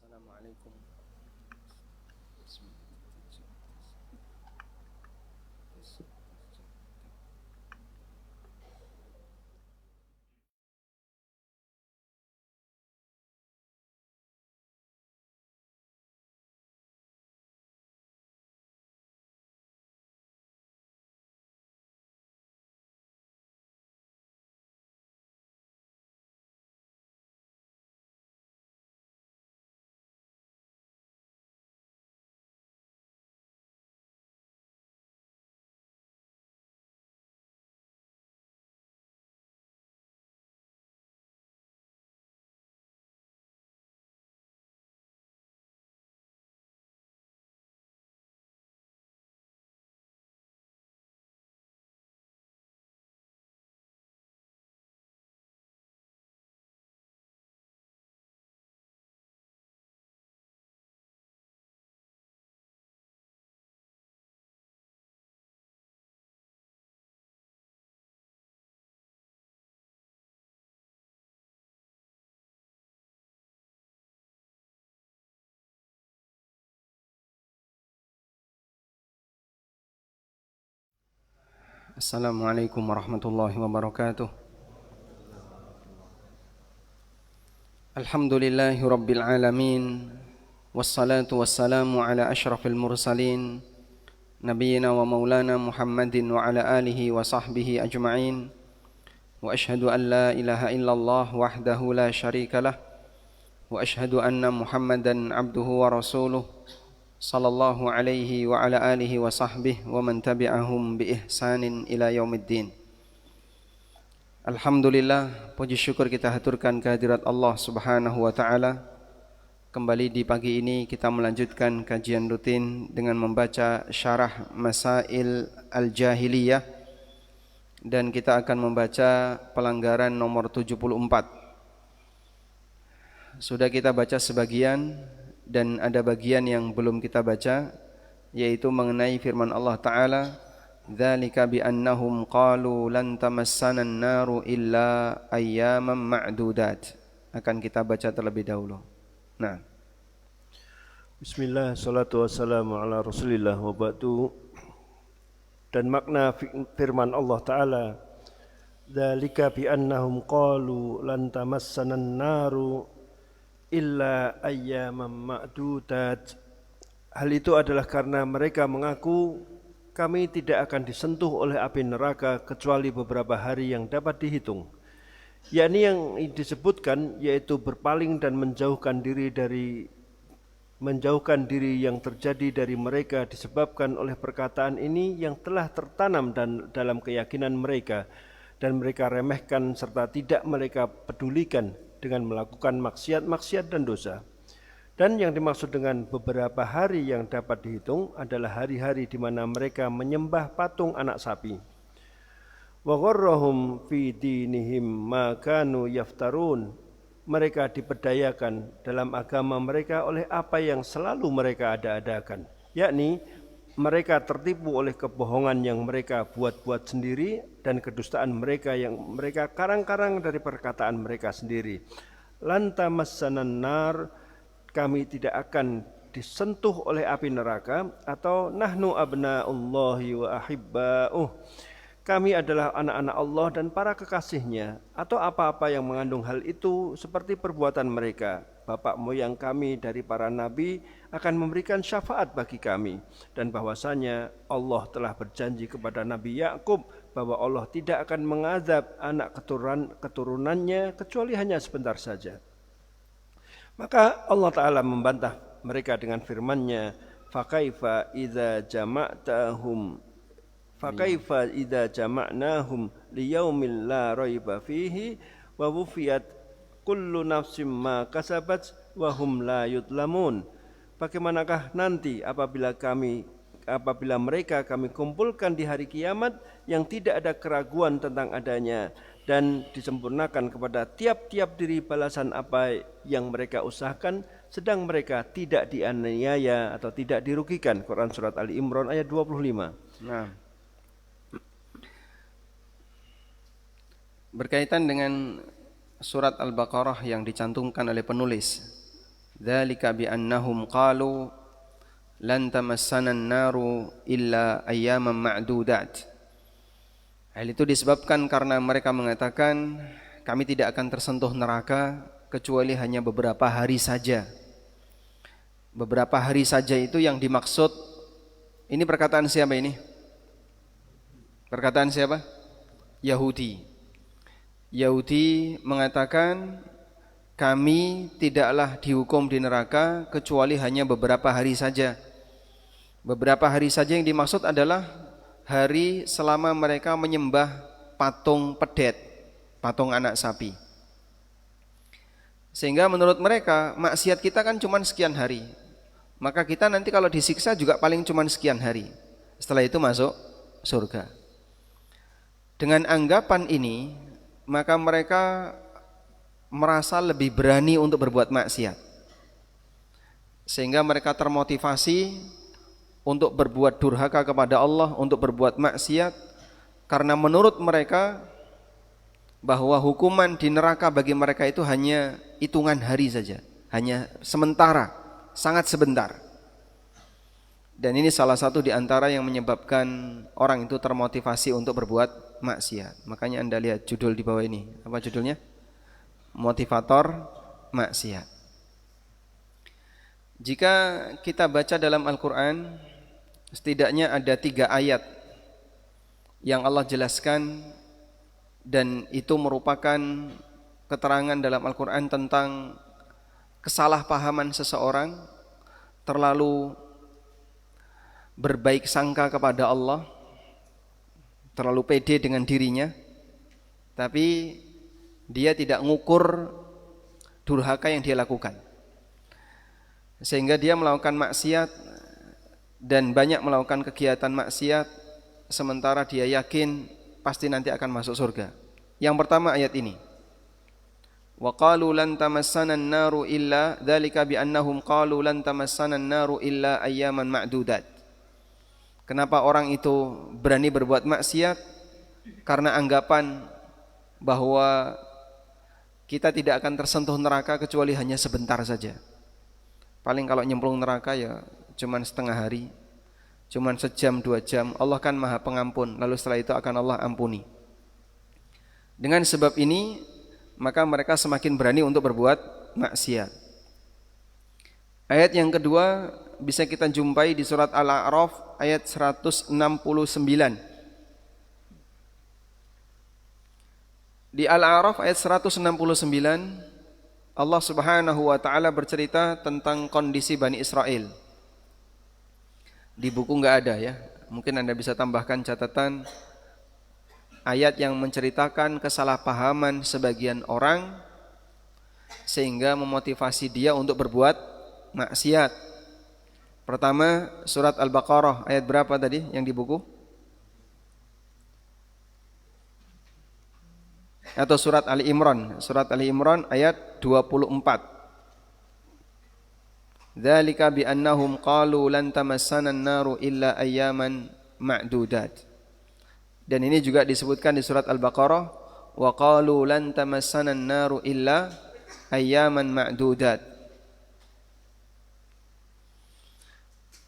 Assalamualaikum. Assalamualaikum warahmatullahi wabarakatuh. Alhamdulillahi rabbil alamin. Wassalatu wassalamu ala ashrafil mursalin Nabiyyina wa maulana Muhammadin wa ala alihi wa sahbihi ajma'in. Wa ashhadu an la ilaha illallah wahdahu la syarikalah. Wa ashhadu anna Muhammadan abduhu wa rasuluh sallallahu alaihi wa ala alihi wa sahbihi wa man tabi'ahum bi ihsanin ila yaumiddin. Alhamdulillah, puji syukur kita haturkan kehadirat Allah Subhanahu wa taala. Kembali di pagi ini kita melanjutkan kajian rutin dengan membaca syarah Masail Al-Jahiliyah, dan kita akan membaca pelanggaran nomor 74. Sudah kita baca sebagian dan ada bagian yang belum kita baca, yaitu mengenai firman Allah Ta'ala, dzalika bi annahum qalu lan tamassana an-naru illa ayyaman ma'dudat. Akan kita baca terlebih dahulu. Nah, Bismillah, salatu wassalamu ala rasulillah wa ba'du. Dan makna firman Allah Ta'ala, dzalika bi annahum qalu lan tamassana an-naru illa ayyaman ma'dudat. Hal itu adalah karena mereka mengaku kami tidak akan disentuh oleh api neraka kecuali beberapa hari yang dapat dihitung. Yakni yang disebutkan yaitu berpaling dan menjauhkan diri yang terjadi dari mereka disebabkan oleh perkataan ini yang telah tertanam dalam keyakinan mereka, dan mereka remehkan serta tidak mereka pedulikan dengan melakukan maksiat dan dosa. Dan yang dimaksud dengan beberapa hari yang dapat dihitung adalah hari-hari di mana mereka menyembah patung anak sapi. Wa gharrahum fi dinihim ma kanu yaftarun. Mereka diperdayakan dalam agama mereka oleh apa yang selalu mereka ada-adakan, yakni mereka tertipu oleh kebohongan yang mereka buat-buat sendiri dan kedustaan mereka yang mereka karang-karang dari perkataan mereka sendiri. Lan tamassanan nar, kami tidak akan disentuh oleh api neraka, atau nahnu abna'ullahi wa ahibba'uh, kami adalah anak-anak Allah dan para kekasihnya, atau apa-apa yang mengandung hal itu seperti perbuatan mereka. Bapak moyang kami dari para nabi akan memberikan syafaat bagi kami, dan bahwasanya Allah telah berjanji kepada Nabi Yakub bahwa Allah tidak akan mengazab anak keturunannya kecuali hanya sebentar saja. Maka Allah Ta'ala membantah mereka dengan firman-Nya, fakaifa idza jama'nahum liyaumil la raiba fihi wa wufiyat kullu nafsim ma kasabat wa hum la yudlamun. Bagaimanakah nanti apabila mereka kami kumpulkan di hari kiamat yang tidak ada keraguan tentang adanya, dan disempurnakan kepada tiap-tiap diri balasan apa yang mereka usahakan, sedang mereka tidak dianiaya atau tidak dirugikan. Quran Surat Ali Imran ayat 25. nah, berkaitan dengan surat Al-Baqarah yang dicantumkan oleh penulis dzalika bi annahum qalu lan tamassana an-naru illa ayyaman ma'dudat. Hal itu disebabkan karena mereka mengatakan kami tidak akan tersentuh neraka kecuali hanya beberapa hari saja. Beberapa hari saja itu yang dimaksud, ini perkataan siapa ini? Perkataan siapa? Yahudi. Yahudi mengatakan kami tidaklah dihukum di neraka kecuali hanya beberapa hari saja. Beberapa hari saja yang dimaksud adalah hari selama mereka menyembah patung pedet, patung anak sapi. Sehingga menurut mereka maksiat kita kan cuma sekian hari, maka kita nanti kalau disiksa juga paling cuma sekian hari, setelah itu masuk surga. Dengan anggapan ini maka mereka merasa lebih berani untuk berbuat maksiat, sehingga mereka termotivasi untuk berbuat durhaka kepada Allah, untuk berbuat maksiat, karena menurut mereka bahwa hukuman di neraka bagi mereka itu hanya hitungan hari saja, hanya sementara, sangat sebentar. Dan ini salah satu di antara yang menyebabkan orang itu termotivasi untuk berbuat maksiat. Makanya Anda lihat judul di bawah ini, apa judulnya? Motivator maksiat. Jika kita baca dalam Al-Quran, setidaknya ada 3 ayat yang Allah jelaskan, dan itu merupakan keterangan dalam Al-Quran tentang kesalahpahaman seseorang, terlalu berbaik sangka kepada Allah, terlalu pede dengan dirinya, tapi dia tidak ngukur durhaka yang dia lakukan, sehingga dia melakukan maksiat dan banyak melakukan kegiatan maksiat, sementara dia yakin pasti nanti akan masuk surga. Yang pertama ayat ini, wa qalu lan tamassana an-naru illa dzalika bi annahum qalu lan tamassana an-naru illa ayyaman ma'dudat. Kenapa orang itu berani berbuat maksiat? Karena anggapan bahwa kita tidak akan tersentuh neraka kecuali hanya sebentar saja. Paling kalau nyemplung neraka ya cuman setengah hari, cuman sejam 2 jam. Allah kan Maha Pengampun, lalu setelah itu akan Allah ampuni. Dengan sebab ini maka mereka semakin berani untuk berbuat maksiat. Ayat yang kedua bisa kita jumpai di surat Al-A'raf ayat 169. Di Al-A'raf ayat 169 Allah Subhanahu wa taala bercerita tentang kondisi Bani Israel. Di buku enggak ada ya. Mungkin Anda bisa tambahkan catatan ayat yang menceritakan kesalahpahaman sebagian orang sehingga memotivasi dia untuk berbuat maksiat. Pertama surat Al-Baqarah ayat berapa tadi yang di buku? Atau surat Ali Imran, surat Ali Imran ayat 24. Dzalika bi annahum qalu lan tamassana an-naru illa ayyaman ma'dudat. Dan ini juga disebutkan di surat Al-Baqarah, wa qalu lan tamassana an-naru illa ayyaman ma'dudat.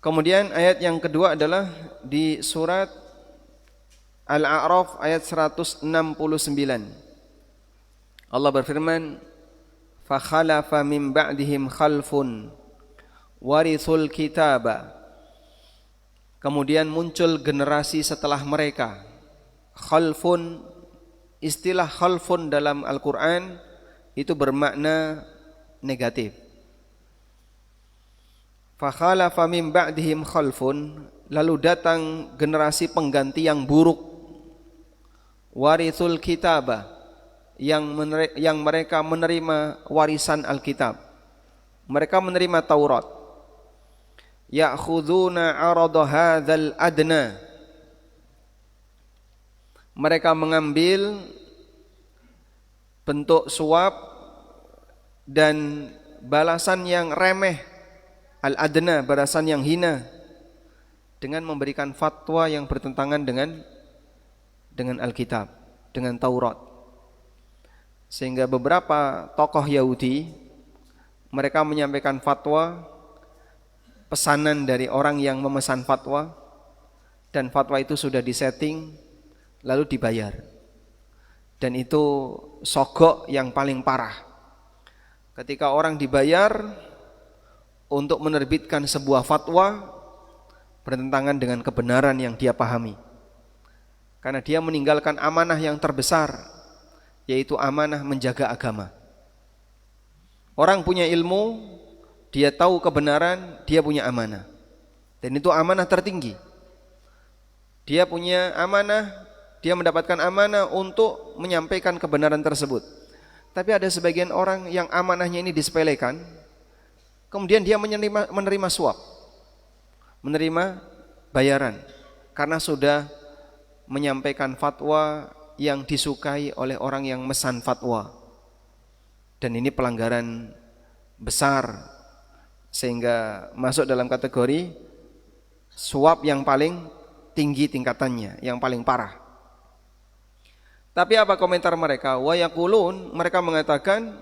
Kemudian ayat yang kedua adalah di surat Al-A'raf ayat 169. Allah berfirman, fa khalafa min ba'dihim khalfun warithul kitaba. Kemudian muncul generasi setelah mereka. Khalfun, istilah khalfun dalam Al-Quran itu bermakna negatif. Fa khalafa min ba'dihim khalfun, lalu datang generasi pengganti yang buruk. Warithul kitaba, yang mereka menerima warisan Alkitab. Mereka menerima Taurat. Ya'khuduna 'arada hadzal adna. Mereka mengambil bentuk suap dan balasan yang remeh, al-adna, balasan yang hina, dengan memberikan fatwa yang bertentangan dengan Alkitab, dengan Taurat. Sehingga beberapa tokoh Yahudi mereka menyampaikan fatwa, pesanan dari orang yang memesan fatwa, dan fatwa itu sudah disetting lalu dibayar. Dan itu sogok yang paling parah. Ketika orang dibayar untuk menerbitkan sebuah fatwa bertentangan dengan kebenaran yang dia pahami. Karena dia meninggalkan amanah yang terbesar, yaitu amanah menjaga agama. Orang punya ilmu, dia tahu kebenaran, dia punya amanah. Dan itu amanah tertinggi. Dia punya amanah, dia mendapatkan amanah untuk menyampaikan kebenaran tersebut. Tapi ada sebagian orang yang amanahnya ini disepelekan, kemudian dia menerima suap, menerima bayaran, karena sudah menyampaikan fatwa yang disukai oleh orang yang mesan fatwa. Dan ini pelanggaran besar, sehingga masuk dalam kategori suap yang paling tinggi tingkatannya, yang paling parah. Tapi apa komentar mereka? Wa yaqulun, mereka mengatakan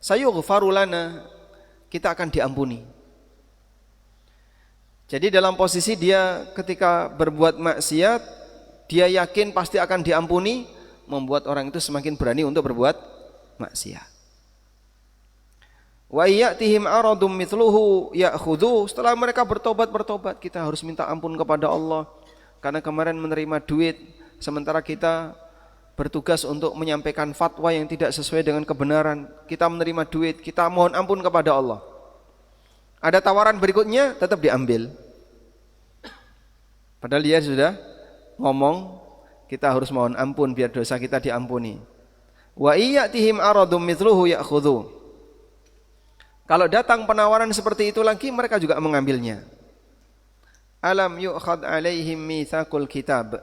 sayughfaru lana, kita akan diampuni. Jadi dalam posisi dia ketika berbuat maksiat, dia yakin pasti akan diampuni, membuat orang itu semakin berani untuk berbuat maksiat. Wa ya'tihim aradum mithluhu ya'khudhu, setelah mereka bertobat, kita harus minta ampun kepada Allah karena kemarin menerima duit sementara kita bertugas untuk menyampaikan fatwa yang tidak sesuai dengan kebenaran. Kita menerima duit, kita mohon ampun kepada Allah. Ada tawaran berikutnya, tetap diambil. Padahal dia sudah ngomong, kita harus mohon ampun biar dosa kita diampuni. Wa iyatihim aradum mithluhu ya'khudhu. Kalau datang penawaran seperti itu lagi, mereka juga mengambilnya. Alam yu'khad alaihim mitsaqul kitab.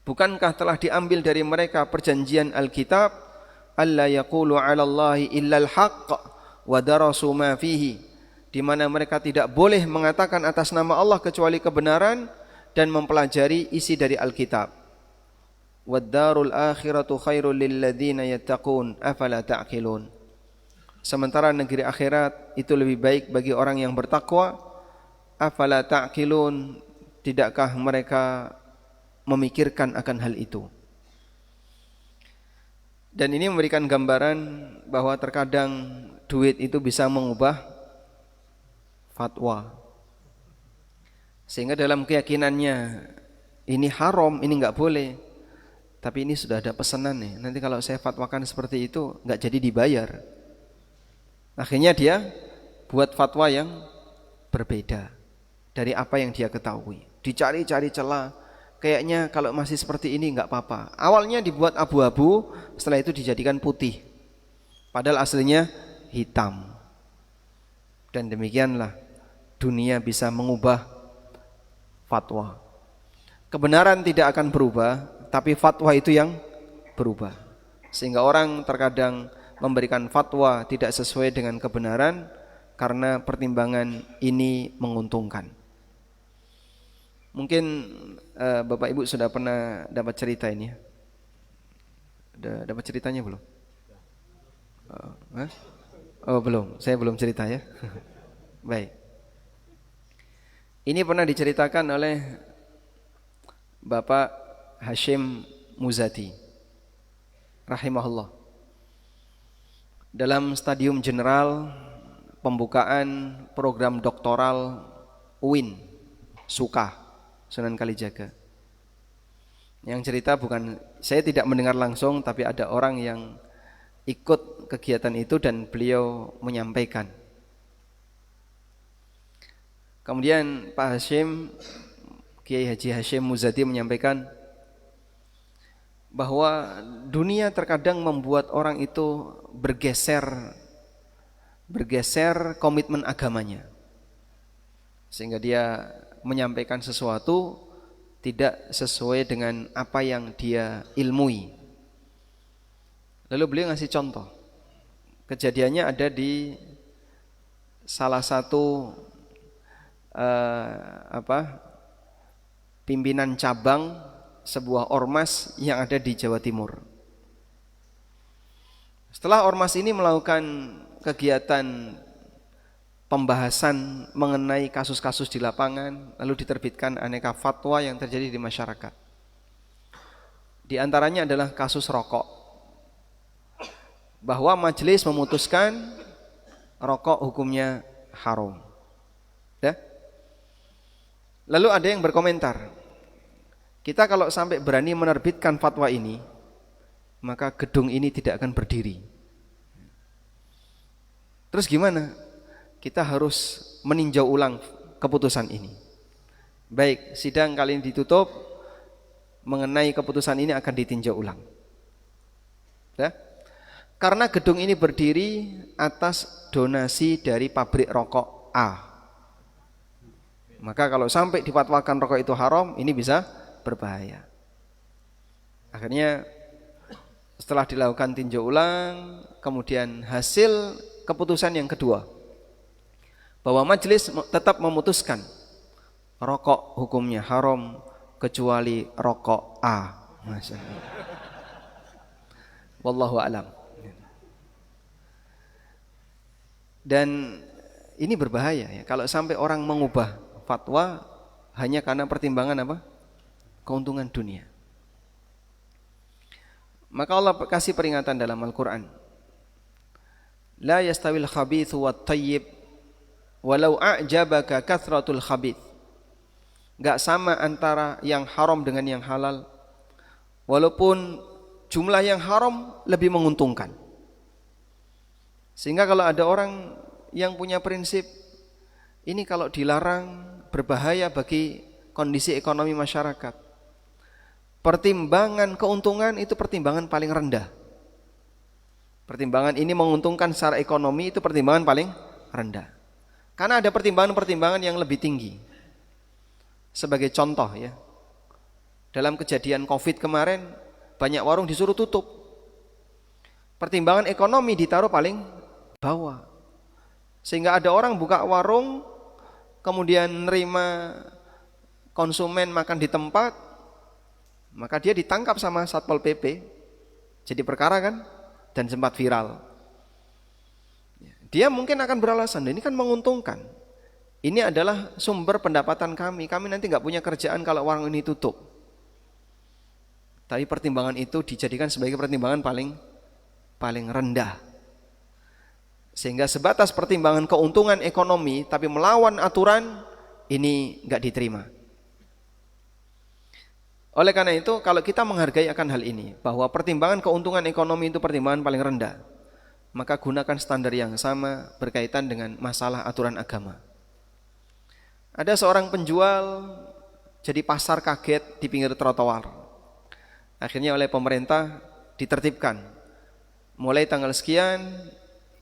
Bukankah telah diambil dari mereka perjanjian Alkitab, alla yaqulu 'ala Allahi illal haqq wa darasu ma fihi, di mana mereka tidak boleh mengatakan atas nama Allah kecuali kebenaran dan mempelajari isi dari Alkitab. Wad darul akhiratu khairul lil ladzina yattaqun afala ta'qilun. Sementara negeri akhirat itu lebih baik bagi orang yang bertakwa. Afala ta'qilun, tidakkah mereka memikirkan akan hal itu? Dan ini memberikan gambaran bahwa terkadang duit itu bisa mengubah fatwa. Sehingga dalam keyakinannya ini haram, ini enggak boleh. Tapi ini sudah ada pesanan nih. Nanti kalau saya fatwakan seperti itu enggak jadi dibayar. Akhirnya dia buat fatwa yang berbeda dari apa yang dia ketahui. Dicari-cari celah. Kayaknya kalau masih seperti ini enggak apa-apa. Awalnya dibuat abu-abu, setelah itu dijadikan putih. Padahal aslinya hitam. Dan demikianlah dunia bisa mengubah fatwa. Kebenaran tidak akan berubah, tapi fatwa itu yang berubah. Sehingga orang terkadang memberikan fatwa tidak sesuai dengan kebenaran karena pertimbangan ini menguntungkan. Mungkin Bapak Ibu sudah pernah dapat cerita ini ya? Dapat ceritanya belum? Oh belum, saya belum cerita ya. Baik. Ini pernah diceritakan oleh Bapak Hashim Muzadi rahimahullah. Dalam stadium general pembukaan program doktoral UIN Suka Sunan Kalijaga. Yang cerita bukan, saya tidak mendengar langsung, tapi ada orang yang ikut kegiatan itu dan beliau menyampaikan. Kemudian Pak Hashim, Kiai Haji Hashim Muzadi menyampaikan bahwa dunia terkadang membuat orang itu bergeser komitmen agamanya. Sehingga dia menyampaikan sesuatu tidak sesuai dengan apa yang dia ilmui. Lalu beliau ngasih contoh. Kejadiannya ada di salah satu pimpinan cabang sebuah ormas yang ada di Jawa Timur. Setelah ormas ini melakukan kegiatan pembahasan mengenai kasus-kasus di lapangan, lalu diterbitkan aneka fatwa yang terjadi di masyarakat. Di antaranya adalah kasus rokok, bahwa majelis memutuskan rokok hukumnya haram. Ya? Lalu ada yang berkomentar, kita kalau sampai berani menerbitkan fatwa ini, maka gedung ini tidak akan berdiri. Terus gimana? Kita harus meninjau ulang keputusan ini. Baik, sidang kali ini ditutup, mengenai keputusan ini akan ditinjau ulang. Ya? Karena gedung ini berdiri atas donasi dari pabrik rokok A. Maka kalau sampai difatwakan rokok itu haram, ini bisa berbahaya. Akhirnya setelah dilakukan tinjau ulang, kemudian hasil keputusan yang kedua, bahwa majelis tetap memutuskan rokok hukumnya haram kecuali rokok A. Masya Allah. Wallahu a'lam. Dan ini berbahaya ya, kalau sampai orang mengubah fatwa hanya karena pertimbangan apa? Keuntungan dunia. Maka Allah kasih peringatan dalam Al-Quran. La yastawil khabithu wat tayyib walau a'jabaka kathratul khabith. Gak sama antara yang haram dengan yang halal, walaupun jumlah yang haram lebih menguntungkan. Sehingga kalau ada orang yang punya prinsip, ini kalau dilarang berbahaya bagi kondisi ekonomi masyarakat, pertimbangan keuntungan itu pertimbangan paling rendah. Pertimbangan ini menguntungkan secara ekonomi itu pertimbangan paling rendah. Karena ada pertimbangan-pertimbangan yang lebih tinggi. Sebagai contoh ya, dalam kejadian Covid kemarin banyak warung disuruh tutup. Pertimbangan ekonomi ditaruh paling bawah. Sehingga ada orang buka warung, kemudian nerima konsumen makan di tempat, maka dia ditangkap sama Satpol PP, jadi perkara kan, dan sempat viral. Dia mungkin akan beralasan, ini kan menguntungkan, ini adalah sumber pendapatan kami nanti nggak punya kerjaan kalau warung ini tutup. Tapi pertimbangan itu dijadikan sebagai pertimbangan paling rendah. Sehingga sebatas pertimbangan keuntungan ekonomi tapi melawan aturan, ini nggak diterima. Oleh karena itu, kalau kita menghargai akan hal ini, bahwa pertimbangan keuntungan ekonomi itu pertimbangan paling rendah, maka gunakan standar yang sama berkaitan dengan masalah aturan agama. Ada seorang penjual jadi pasar kaget di pinggir trotoar. Akhirnya oleh pemerintah ditertibkan, mulai tanggal sekian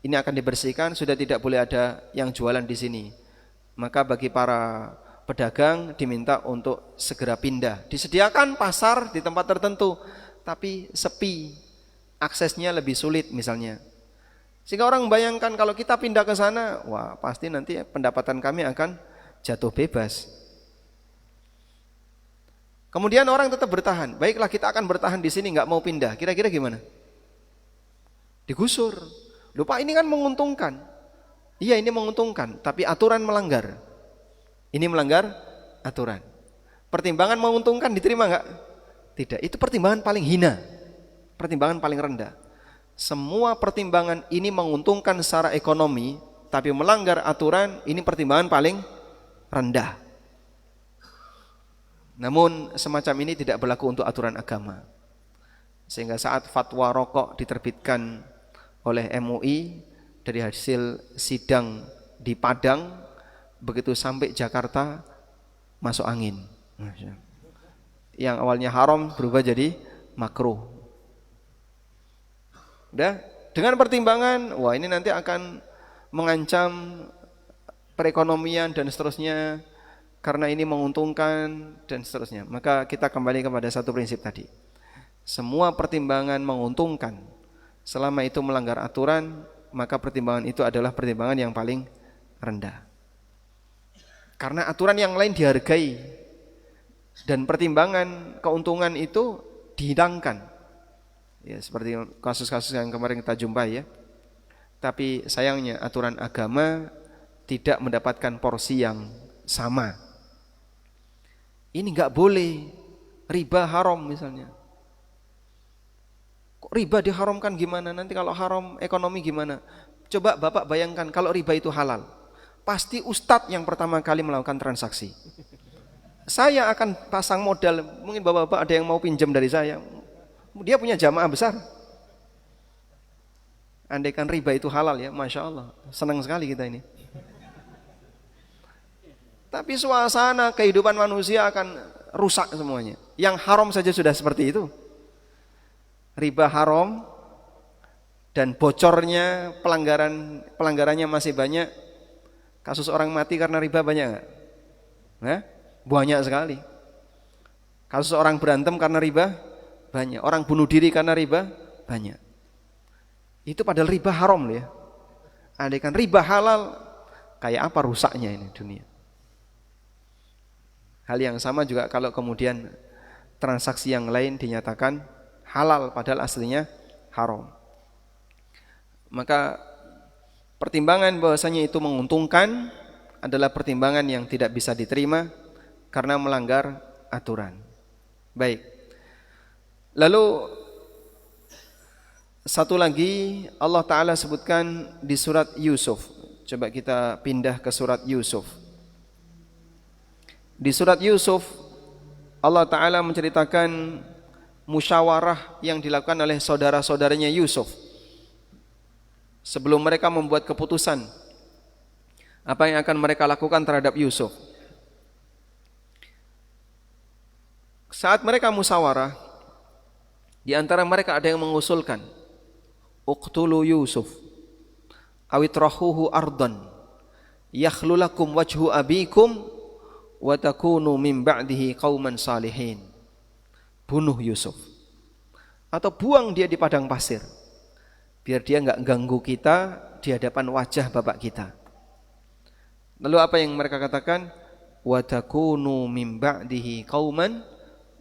ini akan dibersihkan, sudah tidak boleh ada yang jualan di sini. Maka bagi para pedagang diminta untuk segera pindah. Disediakan pasar di tempat tertentu, tapi sepi, aksesnya lebih sulit misalnya. Sehingga orang membayangkan kalau kita pindah ke sana, wah pasti nanti pendapatan kami akan jatuh bebas. Kemudian orang tetap bertahan. Baiklah, kita akan bertahan di sini, nggak mau pindah. Kira-kira gimana? Digusur. Lupa, ini kan menguntungkan. Iya, ini menguntungkan, tapi aturan melanggar. Ini melanggar aturan. Pertimbangan menguntungkan diterima nggak? Tidak. Itu pertimbangan paling hina, pertimbangan paling rendah. Semua pertimbangan ini menguntungkan secara ekonomi, tapi melanggar aturan, ini pertimbangan paling rendah. Namun semacam ini tidak berlaku untuk aturan agama. Sehingga saat fatwa rokok diterbitkan oleh MUI dari hasil sidang di Padang, begitu sampai Jakarta masuk angin. Yang awalnya haram berubah jadi makruh. Udah, dengan pertimbangan, wah ini nanti akan mengancam perekonomian dan seterusnya, karena ini menguntungkan dan seterusnya. Maka kita kembali kepada satu prinsip tadi. Semua pertimbangan menguntungkan, selama itu melanggar aturan, maka pertimbangan itu adalah pertimbangan yang paling rendah. Karena aturan yang lain dihargai dan pertimbangan keuntungan itu dihilangkan. Ya, seperti kasus-kasus yang kemarin kita jumpai ya. Tapi sayangnya aturan agama tidak mendapatkan porsi yang sama. Ini enggak boleh, riba haram misalnya. Kok riba diharamkan gimana? Nanti kalau haram ekonomi gimana? Coba Bapak bayangkan kalau riba itu halal. Pasti ustadz yang pertama kali melakukan transaksi. Saya akan pasang modal, mungkin Bapak-bapak ada yang mau pinjam dari saya. Dia punya jamaah besar. Andaikan riba itu halal ya, Masya Allah, senang sekali kita ini. Tapi suasana kehidupan manusia akan rusak semuanya. Yang haram saja sudah seperti itu. Riba haram dan bocornya pelanggarannya masih banyak. Kasus orang mati karena riba banyak enggak? Nah, banyak sekali. Kasus orang berantem karena riba banyak. Orang bunuh diri karena riba banyak. Itu padahal riba haram ya. Andaikan riba halal, kayak apa rusaknya ini dunia. Hal yang sama juga kalau kemudian transaksi yang lain dinyatakan halal padahal aslinya haram. Maka pertimbangan bahwasanya itu menguntungkan adalah pertimbangan yang tidak bisa diterima karena melanggar aturan. Baik. Lalu satu lagi Allah Ta'ala sebutkan di surat Yusuf. Coba kita pindah ke surat Yusuf. Di surat Yusuf Allah Ta'ala menceritakan musyawarah yang dilakukan oleh saudara-saudaranya Yusuf sebelum mereka membuat keputusan apa yang akan mereka lakukan terhadap Yusuf. Saat mereka musyawarah, di antara mereka ada yang mengusulkan uqtulu Yusuf awitrahuhu ardan yakhlu lakum wajhu abikum wa takunu min ba'dihi qauman salihin. Bunuh Yusuf atau buang dia di padang pasir biar dia enggak ganggu kita di hadapan wajah bapak kita. Lalu apa yang mereka katakan? Wa takunu min ba'dihi qauman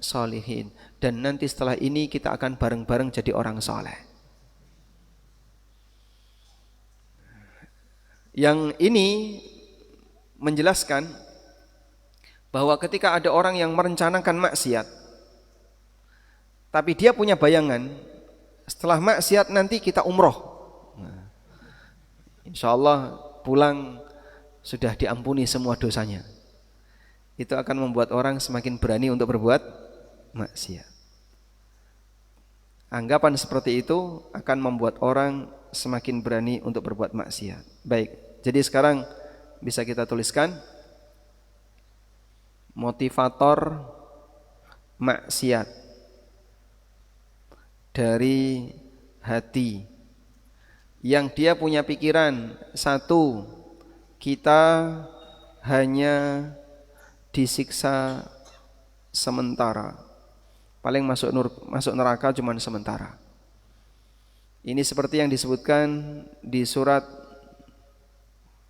salihin, dan nanti setelah ini kita akan bareng-bareng jadi orang saleh. Yang ini menjelaskan bahwa ketika ada orang yang merencanakan maksiat, tapi dia punya bayangan setelah maksiat nanti kita umroh, insya Allah pulang sudah diampuni semua dosanya, itu akan membuat orang semakin berani untuk berbuat maksiat. Anggapan seperti itu akan membuat orang semakin berani untuk berbuat maksiat. Baik, jadi sekarang bisa kita tuliskan motivator maksiat dari hati yang dia punya pikiran, satu, kita hanya disiksa sementara, paling masuk neraka cuman sementara. Ini seperti yang disebutkan di surat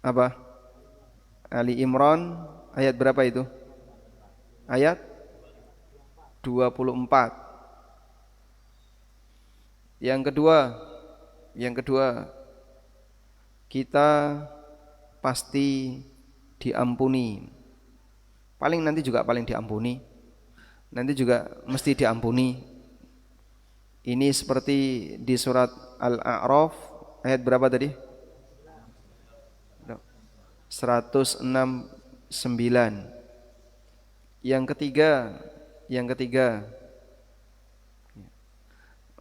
apa? Ali Imran ayat berapa itu? Ayat 24. Yang kedua, kita pasti diampuni. Paling nanti juga paling diampuni. Nanti juga mesti diampuni. Ini seperti di surat Al-A'raf ayat berapa tadi? 169. Yang ketiga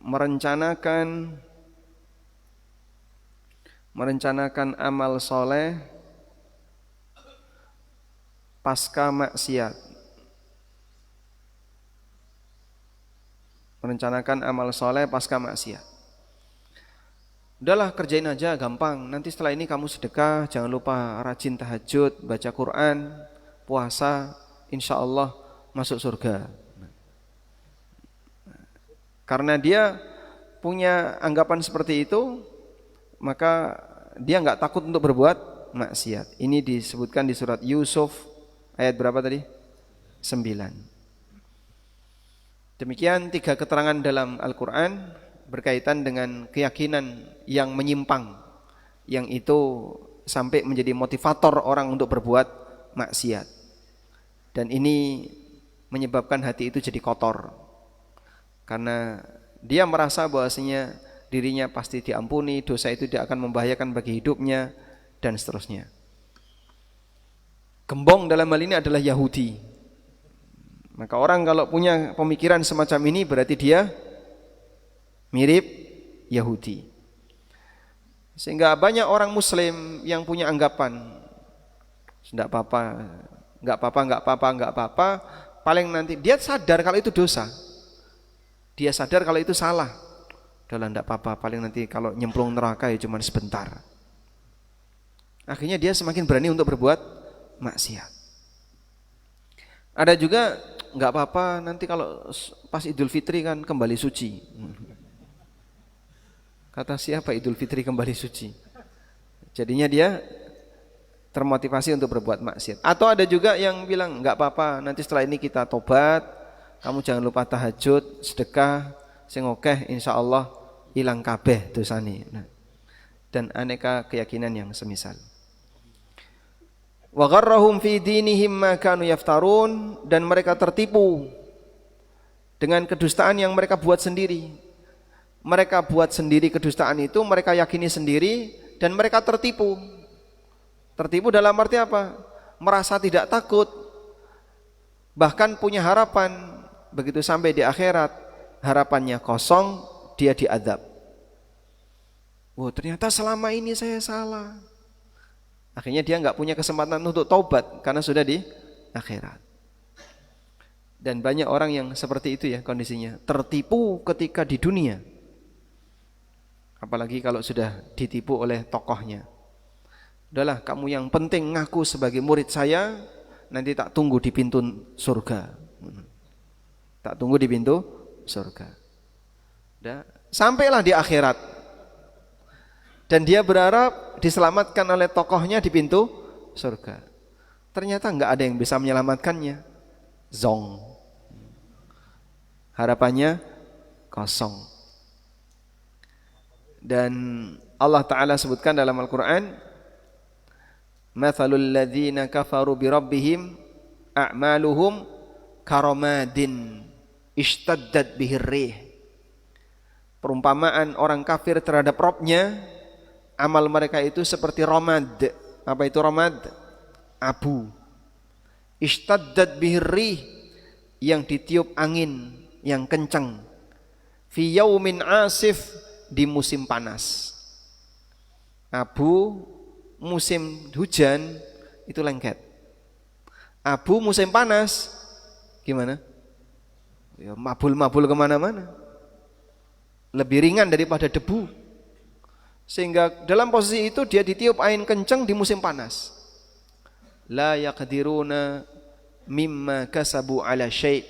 merencanakan amal soleh pasca maksiat. Merencanakan amal soleh pasca maksiat. Udahlah kerjain aja, gampang. Nanti setelah ini kamu sedekah, jangan lupa rajin tahajud, baca Quran, puasa, insya Allah masuk surga. Karena dia punya anggapan seperti itu, maka dia enggak takut untuk berbuat maksiat. Ini disebutkan di surat Yusuf ayat berapa tadi? 9. Demikian 3 keterangan dalam Al-Quran berkaitan dengan keyakinan yang menyimpang yang itu sampai menjadi motivator orang untuk berbuat maksiat. Dan ini menyebabkan hati itu jadi kotor. Karena dia merasa bahwasanya dirinya pasti diampuni, dosa itu tidak akan membahayakan bagi hidupnya, dan seterusnya. Gembong dalam hal ini adalah Yahudi. Maka orang kalau punya pemikiran semacam ini berarti dia mirip Yahudi. Sehingga banyak orang Muslim yang punya anggapan enggak apa-apa, paling nanti dia sadar kalau itu dosa. Dia sadar kalau itu salah. Udahlah enggak apa-apa, paling nanti kalau nyemplung neraka ya cuma sebentar. Akhirnya dia semakin berani untuk berbuat maksiat. Ada juga enggak apa-apa, nanti kalau pas Idul Fitri kan kembali suci. Kata siapa Idul Fitri kembali suci? Jadinya dia termotivasi untuk berbuat maksiat. Atau ada juga yang bilang enggak apa-apa, nanti setelah ini kita tobat, kamu jangan lupa tahajud, sedekah, sing akeh insyaallah ilang kabeh dosane. Dan aneka keyakinan yang semisal. Wa gharrahum fi dinihim ma kanu yaftarun, dan mereka tertipu dengan kedustaan yang mereka buat sendiri. Mereka buat sendiri kedustaan itu, mereka yakini sendiri, dan mereka tertipu. Tertipu dalam arti apa? Merasa tidak takut, bahkan punya harapan. Begitu sampai di akhirat, harapannya kosong, dia diazab. Oh, ternyata selama ini saya salah. Akhirnya dia nggak punya kesempatan untuk taubat karena sudah di akhirat. Dan banyak orang yang seperti itu ya kondisinya, tertipu ketika di dunia. Apalagi kalau sudah ditipu oleh tokohnya. Udahlah, kamu yang penting ngaku sebagai murid saya, nanti tak tunggu di pintu surga. Tak tunggu di pintu surga. Udah, sampailah di akhirat. Dan dia berharap diselamatkan oleh tokohnya di pintu surga. Ternyata enggak ada yang bisa menyelamatkannya. Zong. Harapannya kosong. Dan Allah Ta'ala sebutkan dalam Al-Quran, mathalul ladzina kafaru birabbihim a'maluhum karamadin ishtaddat bihir rih. Perumpamaan orang kafir terhadap Rabbnya, amal mereka itu seperti ramad. Apa itu ramad? Abu. Ishtaddat bihir rih, yang ditiup angin yang kencang. Fi yaumin asif, di musim panas. Abu musim hujan itu lengket. Abu musim panas gimana? Ya, mabul-mabul kemana-mana. Lebih ringan daripada debu. Sehingga dalam posisi itu dia ditiup angin kencang di musim panas. La yaqdiruna mimma kasabu ala syai'.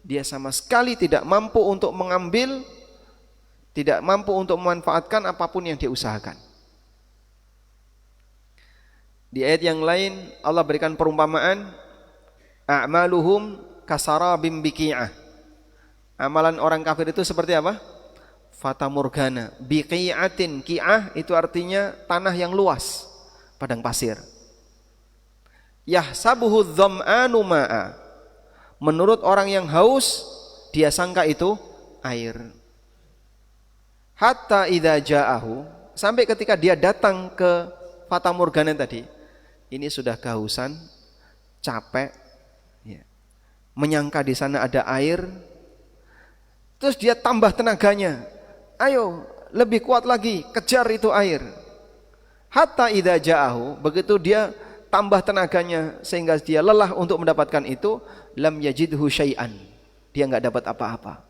Dia sama sekali tidak mampu untuk mengambil, tidak mampu untuk memanfaatkan apapun yang dia usahakan. Di ayat yang lain Allah berikan perumpamaan, a'maluhum kasarabim biqi'ah. Amalan orang kafir itu seperti apa? Fata morgana. Biqi'atin, qi'ah itu artinya tanah yang luas, padang pasir. Yahsabuhu dzam'anu ma'a. Menurut orang yang haus, dia sangka itu air. Hatta idza ja'ahu, sampai ketika dia datang ke fata morgana tadi, ini sudah kehausan, capek, ya, menyangka di sana ada air, terus dia tambah tenaganya, ayo lebih kuat lagi, kejar itu air. Hatta idza ja'ahu, begitu dia tambah tenaganya sehingga dia lelah untuk mendapatkan itu, lam yajidhu syai'an, dia enggak dapat apa-apa.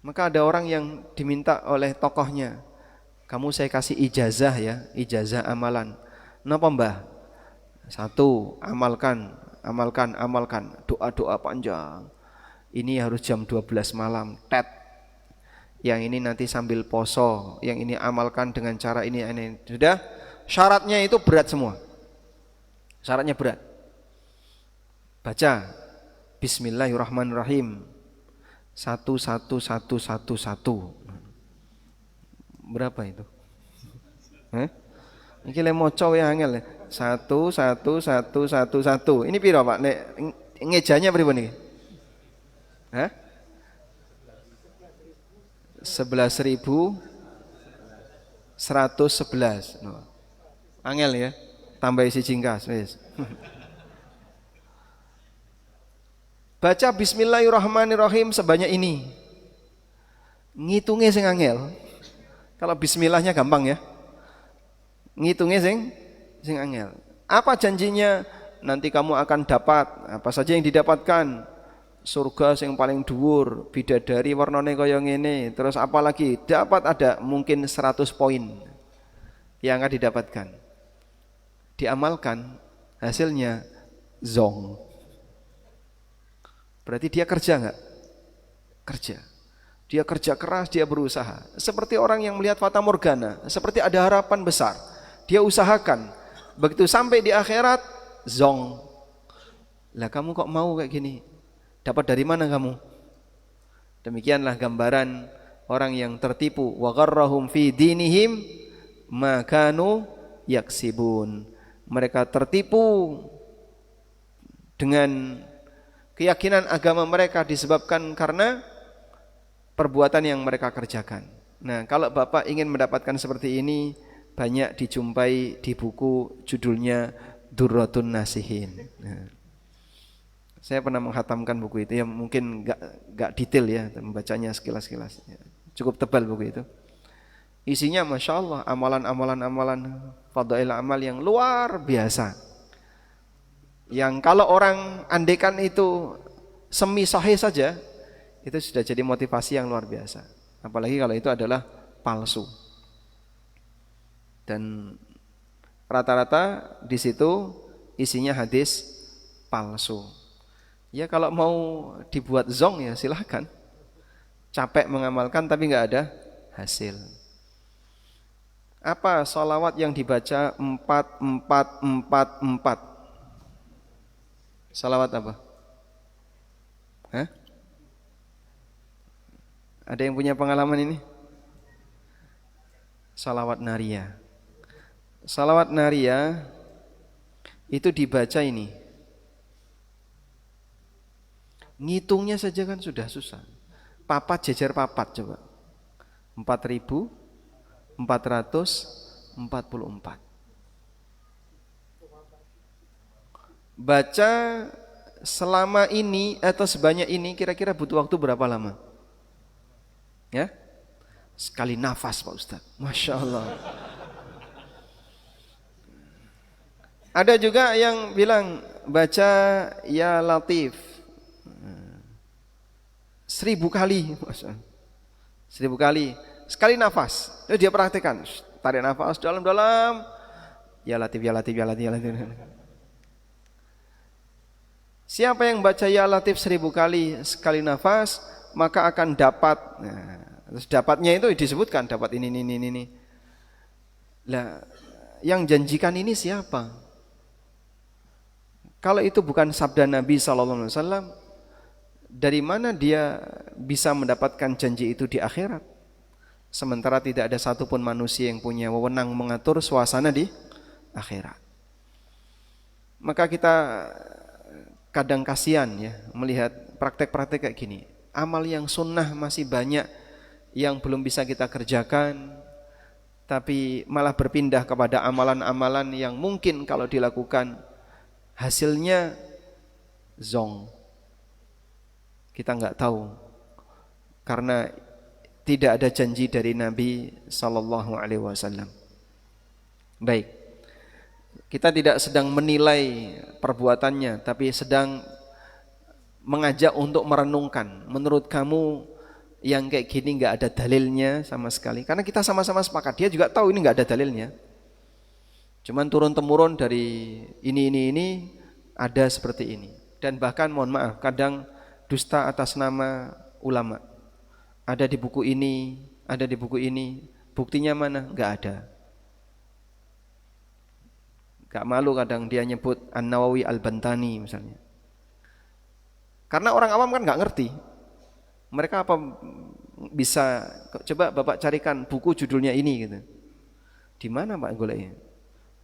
Maka ada orang yang diminta oleh tokohnya, kamu saya kasih ijazah ya, ijazah amalan. Kenapa mbah? 1, amalkan, doa-doa panjang. Ini harus jam 12 malam, tet. Yang ini nanti sambil poso, yang ini amalkan dengan cara ini. Sudah, syaratnya itu berat semua. Syaratnya berat. Baca, Bismillahirrahmanirrahim. 1, 1, 1, 1, 1. Berapa itu? Hah? Iki le maca wae angel. 1 1 1 1 1. Ini piro, Pak? Nek ngejanya pripun iki? Hah? 11.111. No. Angel ya. Tambah isi jingkas wis. Baca bismillahirrahmanirrahim sebanyak ini. Ngitungnya sing angel. Kalau bismillahnya gampang ya. Ngitungnya sing angel. Apa janjinya? Nanti kamu akan dapat apa saja yang didapatkan. Surga yang paling dhuwur, bidadari warnane kaya ngene, terus apalagi dapat ada mungkin 100 poin yang akan didapatkan. Diamalkan, hasilnya zong. Berarti dia kerja enggak? Kerja. Dia kerja keras, dia berusaha. Seperti orang yang melihat fata morgana, seperti ada harapan besar. Dia usahakan. Begitu sampai di akhirat, zong. Lah kamu kok mau kayak gini? Dapat dari mana kamu? Demikianlah gambaran orang yang tertipu. Wa gharrahum fi dinihim ma kanu yaksibun. Mereka tertipu dengan keyakinan agama mereka disebabkan karena perbuatan yang mereka kerjakan. Nah, kalau Bapak ingin mendapatkan seperti ini, banyak dijumpai di buku judulnya Durratun Nasihin. Nah, saya pernah menghatamkan buku itu, ya mungkin gak detail ya, membacanya sekilas-sekilas. Cukup tebal buku itu. Isinya Masya Allah, amalan-amalan fadail amal yang luar biasa. Yang kalau orang andekan itu semi sahih saja, itu sudah jadi motivasi yang luar biasa. Apalagi kalau itu adalah palsu. Dan rata-rata di situ isinya hadis palsu. Ya kalau mau dibuat zong ya silahkan. Capek mengamalkan tapi nggak ada hasil. Apa sholawat yang dibaca 4. Sholawat apa? Hah? Ada yang punya pengalaman ini? Sholawat Naria. Sholawat Naria itu dibaca ini. Ngitungnya saja kan sudah susah. Papat jejer papat coba. 4.444. Baca selama ini atau sebanyak ini kira-kira butuh waktu berapa lama? Ya? Sekali nafas Pak Ustaz. Masya Allah. Ada juga yang bilang baca ya Latif 1000 kali, 1000 kali, sekali nafas. Dia praktekkan, tarik nafas dalam-dalam, ya Latif, ya Latif, ya Latif, ya Latif. Siapa yang baca ya Latif 1000 kali sekali nafas, maka akan dapat. Nah, terus dapatnya itu disebutkan dapat ini. Lah, yang janjikan ini siapa? Kalau itu bukan sabda Nabi SAW, dari mana dia bisa mendapatkan janji itu di akhirat? Sementara tidak ada satupun manusia yang punya wewenang mengatur suasana di akhirat. Maka kita kadang kasihan ya melihat praktek-praktek kayak gini. Amal yang sunnah masih banyak yang belum bisa kita kerjakan, tapi malah berpindah kepada amalan-amalan yang mungkin kalau dilakukan hasilnya zong. Kita enggak tahu karena tidak ada janji dari Nabi sallallahu alaihi wasallam. Baik. Kita tidak sedang menilai perbuatannya, tapi sedang mengajak untuk merenungkan. Menurut kamu yang kayak gini enggak ada dalilnya sama sekali? Karena kita sama-sama sepakat, dia juga tahu ini enggak ada dalilnya. Cuman turun-temurun dari ini ada seperti ini. Dan bahkan mohon maaf, kadang dusta atas nama ulama. Ada di buku ini, ada di buku ini. Buktinya mana? Enggak ada. Enggak malu kadang dia nyebut An-Nawawi Al-Bantani misalnya. Karena orang awam kan enggak ngerti. Mereka apa bisa, coba Bapak carikan buku judulnya ini gitu. Di mana Pak goleknya?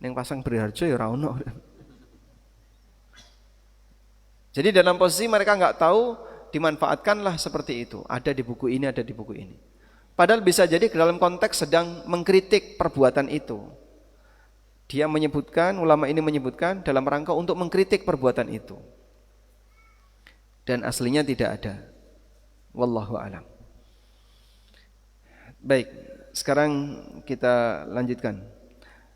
Ning Pasang Beringharjo ya ora ono. Jadi dalam posisi mereka nggak tahu, dimanfaatkanlah seperti itu. Ada di buku ini, ada di buku ini. Padahal bisa jadi dalam konteks sedang mengkritik perbuatan itu. Dia menyebutkan, ulama ini menyebutkan dalam rangka untuk mengkritik perbuatan itu. Dan aslinya tidak ada. Wallahu a'lam. Baik, sekarang kita lanjutkan.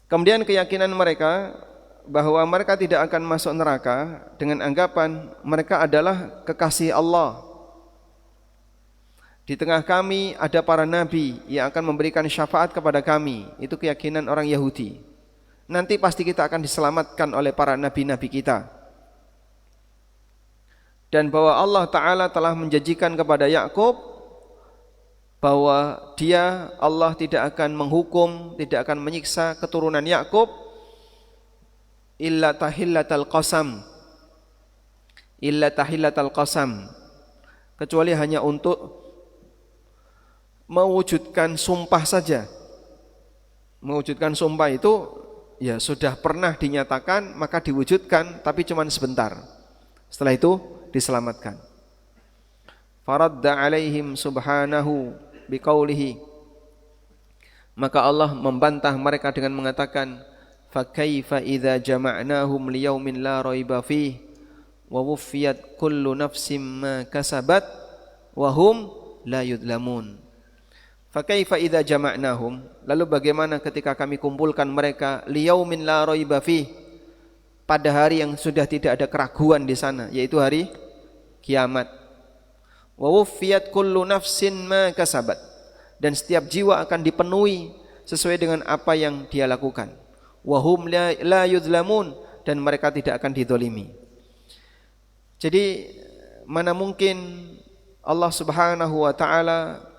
Kemudian keyakinan mereka bahwa mereka tidak akan masuk neraka dengan anggapan mereka adalah kekasih Allah. Di tengah kami ada para nabi yang akan memberikan syafaat kepada kami. Itu keyakinan orang Yahudi. Nanti pasti kita akan diselamatkan oleh para nabi-nabi kita. Dan bahwa Allah Ta'ala telah menjanjikan kepada Yakub bahwa dia, Allah tidak akan menghukum, tidak akan menyiksa keturunan Yakub illa tahillatal qasam, kecuali hanya untuk mewujudkan sumpah saja. Mewujudkan sumpah itu ya sudah pernah dinyatakan, maka diwujudkan, tapi cuma sebentar. Setelah itu diselamatkan. Faradda alaihim subhanahu biqaulihi, maka Allah membantah mereka dengan mengatakan, fa kaifa idza jama'nahum liyaumin la raiba fihi wa wuffiyat kullu nafsin ma kasabat wa hum la yudlamun. Fa kaifa idza jama'nahum, lalu bagaimana ketika kami kumpulkan mereka liyaumin la raiba fihi, pada hari yang sudah tidak ada keraguan di sana, yaitu hari kiamat. Wa wuffiyat kullu nafsin ma kasabat, dan setiap jiwa akan dipenuhi sesuai dengan apa yang dia lakukan. Wa hum la yudlamun, dan mereka tidak akan dizalimi. Jadi mana mungkin Allah Subhanahu wa taala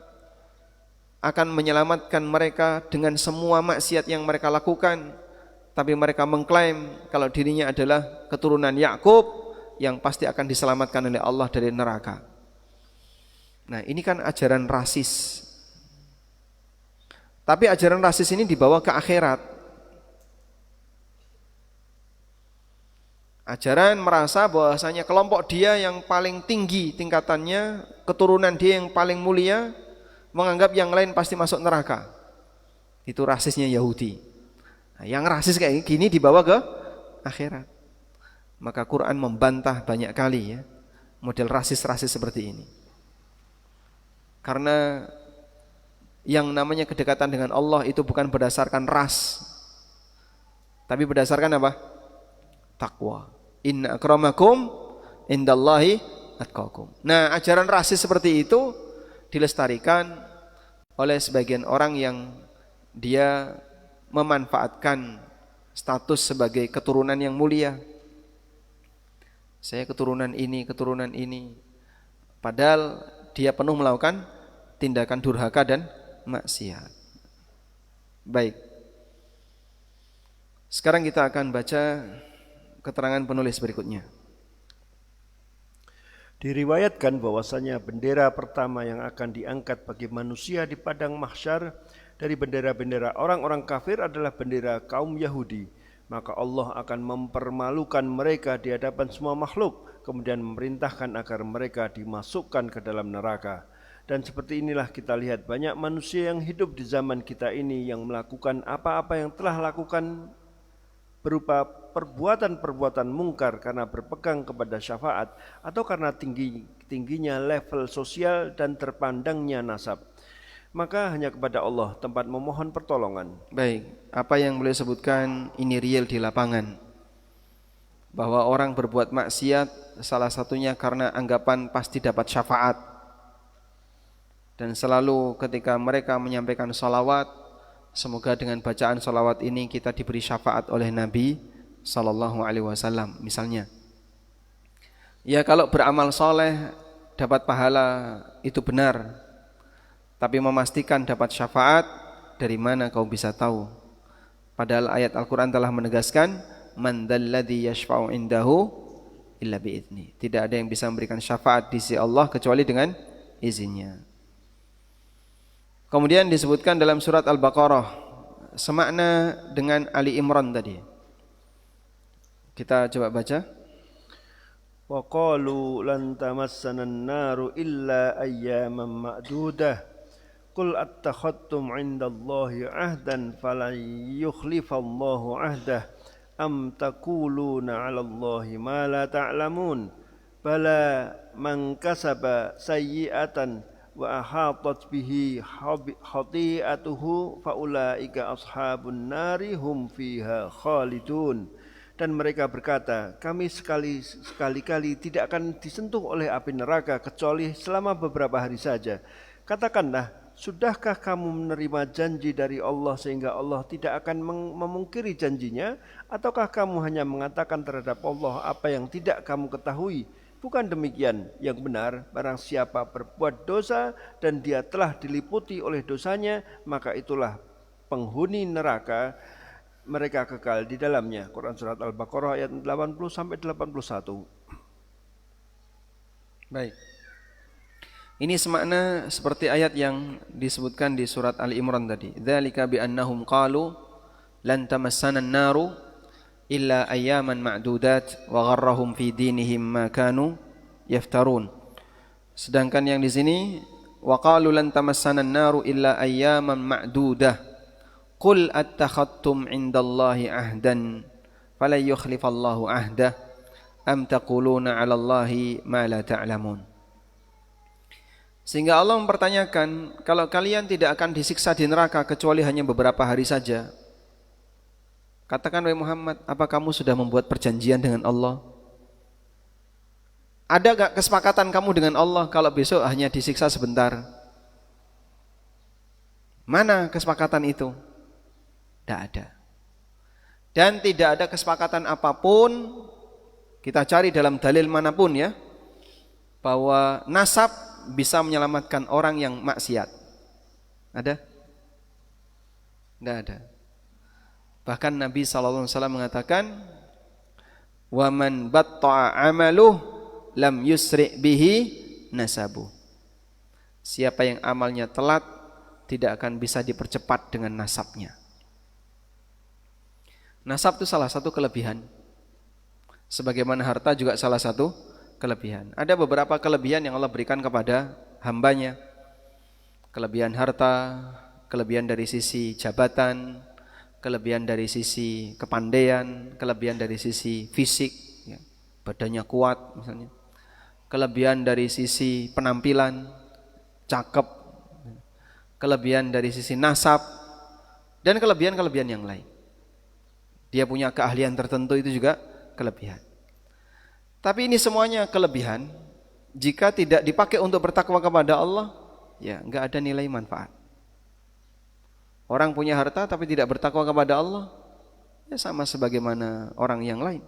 akan menyelamatkan mereka dengan semua maksiat yang mereka lakukan, tapi mereka mengklaim kalau dirinya adalah keturunan Yakub yang pasti akan diselamatkan oleh Allah dari neraka. Nah, ini kan ajaran rasis. Tapi ajaran rasis ini dibawa ke akhirat. Ajaran merasa bahwasanya kelompok dia yang paling tinggi tingkatannya, keturunan dia yang paling mulia, menganggap yang lain pasti masuk neraka. Itu rasisnya Yahudi. Nah, yang rasis kayak gini dibawa ke akhirat. Maka Quran membantah banyak kali ya model rasis-rasis seperti ini. Karena yang namanya kedekatan dengan Allah itu bukan berdasarkan ras, tapi berdasarkan apa? Takwa. Inna akramakum indallahi atqakum. Nah, ajaran rasis seperti itu dilestarikan oleh sebagian orang yang dia memanfaatkan status sebagai keturunan yang mulia. Saya keturunan ini. Padahal dia penuh melakukan tindakan durhaka dan maksiat. Baik. Sekarang kita akan baca keterangan penulis berikutnya. Diriwayatkan bahwasanya bendera pertama yang akan diangkat bagi manusia di padang mahsyar dari bendera-bendera orang-orang kafir adalah bendera kaum Yahudi. Maka Allah akan mempermalukan mereka di hadapan semua makhluk, kemudian memerintahkan agar mereka dimasukkan ke dalam neraka. Dan seperti inilah kita lihat banyak manusia yang hidup di zaman kita ini yang melakukan apa-apa yang telah lakukan berupa perbuatan-perbuatan mungkar karena berpegang kepada syafaat atau karena tingginya level sosial dan terpandangnya nasab. Maka hanya kepada Allah tempat memohon pertolongan. Baik, apa yang beliau sebutkan ini real di lapangan. Bahwa orang berbuat maksiat salah satunya karena anggapan pasti dapat syafaat. Dan selalu ketika mereka menyampaikan salawat, semoga dengan bacaan salawat ini kita diberi syafaat oleh Nabi Sallallahu Alaihi Wasallam misalnya. Ya kalau beramal soleh dapat pahala itu benar, tapi memastikan dapat syafaat dari mana kau bisa tahu? Padahal ayat Al-Quran telah menegaskan, man dzalladzi yashfa'u indahu illa bi'idznih. Tidak ada yang bisa memberikan syafaat di sisi Allah kecuali dengan izinnya. Kemudian disebutkan dalam surat Al-Baqarah semakna dengan Ali Imran tadi. Kita coba baca. Wa qalu lan tamassana an-naru illa ayyaman ma'dudah. Qul attakhadtum 'indallahi 'ahdan falan yukhlifallahu 'ahdah. Am taquluna 'alallahi ma la ta'lamun. Bala man kasaba sayyi'atan wa ahatat bihi khati'atuhu faulaika ashabun nari hum fiha khalidun. Dan mereka berkata, kami sekali-kali tidak akan disentuh oleh api neraka kecuali selama beberapa hari saja. Katakanlah, sudahkah kamu menerima janji dari Allah sehingga Allah tidak akan memungkiri janjinya? Ataukah kamu hanya mengatakan terhadap Allah apa yang tidak kamu ketahui? Bukan demikian, yang benar barang siapa berbuat dosa dan dia telah diliputi oleh dosanya, maka itulah penghuni neraka, mereka kekal di dalamnya. Quran Surat Al-Baqarah ayat 80-81. Baik. Ini semakna seperti ayat yang disebutkan di surat Ali Imran tadi. Dzalika bi annahum qalu lan tamassana an-naru illa ayyaman ma'dudat wa gharrahum fi dinihim ma kanu yaftarun. Sedangkan yang di sini wa qalu lan tamassana an-naru illa ayyaman ma'dudah. Qul attakhadtum 'indallahi 'ahdan fala yukhlifallahu 'ahdah am taquluna 'alallahi ma la ta'lamun. Sehingga Allah mempertanyakan, kalau kalian tidak akan disiksa di neraka kecuali hanya beberapa hari saja, katakan wahai Muhammad, apa kamu sudah membuat perjanjian dengan Allah? Ada gak kesepakatan kamu dengan Allah kalau besok hanya disiksa sebentar? Mana kesepakatan itu? Tidak ada. Dan tidak ada kesepakatan apapun, kita cari dalam dalil manapun ya, bahwa nasab bisa menyelamatkan orang yang maksiat. Ada? Tidak ada. Bahkan Nabi SAW mengatakan, wa man batta'a amaluh lam yusri' bihi nasabu. Siapa yang amalnya telat tidak akan bisa dipercepat dengan nasabnya. Nasab itu salah satu kelebihan. Sebagaimana harta juga salah satu kelebihan. Ada beberapa kelebihan yang Allah berikan kepada hambanya. Kelebihan harta, kelebihan dari sisi jabatan, kelebihan dari sisi kepandaian, kelebihan dari sisi fisik, ya, badannya kuat misalnya. Kelebihan dari sisi penampilan, cakep. Kelebihan dari sisi nasab, dan kelebihan-kelebihan yang lain. Dia punya keahlian tertentu, itu juga kelebihan. Tapi ini semuanya kelebihan, jika tidak dipakai untuk bertakwa kepada Allah, ya enggak ada nilai manfaat. Orang punya harta tapi tidak bertakwa kepada Allah, ya sama sebagaimana orang yang lain.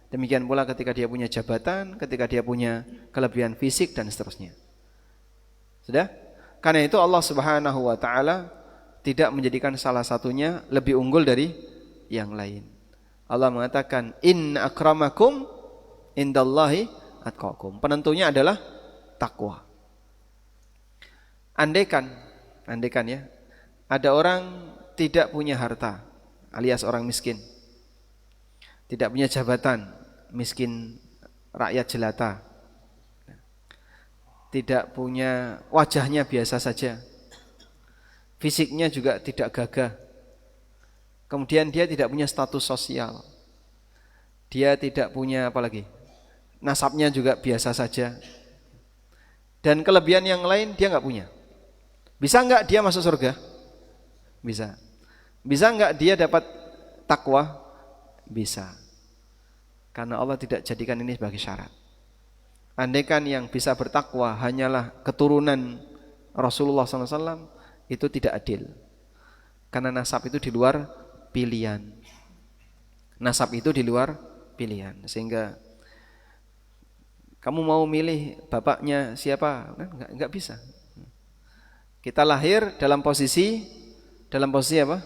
Demikian pula ketika dia punya jabatan, ketika dia punya kelebihan fisik dan seterusnya. Sudah? Karena itu Allah Subhanahu wa taala tidak menjadikan salah satunya lebih unggul dari yang lain. Allah mengatakan inna akramakum indallahi atqakum. Penentunya adalah takwa. Andaikan ya, ada orang tidak punya harta, alias orang miskin, tidak punya jabatan, miskin rakyat jelata, tidak punya, wajahnya biasa saja, fisiknya juga tidak gagah, kemudian dia tidak punya status sosial, dia tidak punya apa lagi, nasabnya juga biasa saja, dan kelebihan yang lain dia nggak punya. Bisa nggak dia masuk surga? Bisa. Bisa nggak dia dapat takwa? Bisa. Karena Allah tidak jadikan ini sebagai syarat. Andaikan yang bisa bertakwa hanyalah keturunan Rasulullah SAW, itu tidak adil. Karena nasab itu di luar pilihan. Nasab itu di luar pilihan. Sehingga kamu mau milih bapaknya siapa? Enggak bisa. Kita lahir dalam posisi apa?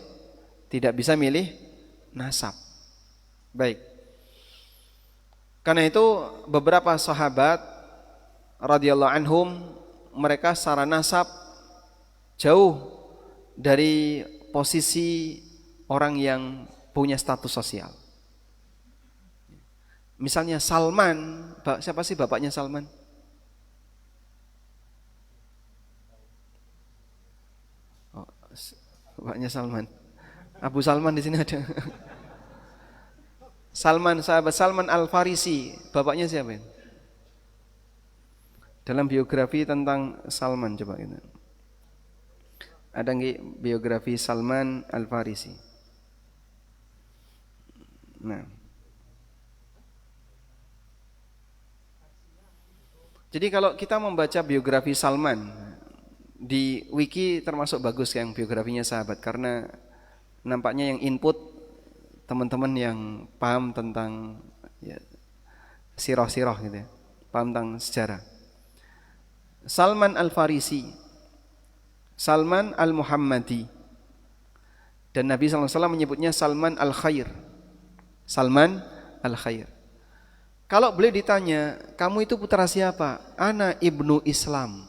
Tidak bisa milih nasab. Baik. Karena itu beberapa sahabat radhiyallahu anhum, mereka secara nasab jauh dari posisi orang yang punya status sosial. Misalnya Salman, siapa sih bapaknya Salman? Oh, bapaknya Salman. Abu Salman di sini ada. Salman, sahabat Salman Al-Farisi, bapaknya siapa? Dalam biografi tentang Salman coba kita. Ada nggih biografi Salman Al-Farisi? Nah. Jadi kalau kita membaca biografi Salman di wiki termasuk bagus yang biografinya sahabat karena nampaknya yang input teman-teman yang paham tentang ya, sirah-sirah gitu ya, paham tentang sejarah. Salman Al-Farisi, Salman Al-Muhammadi, dan Nabi SAW menyebutnya Salman Al-Khair. Salman Al-Khair. Kalau beliau ditanya, kamu itu putra siapa? Ana ibnu Islam.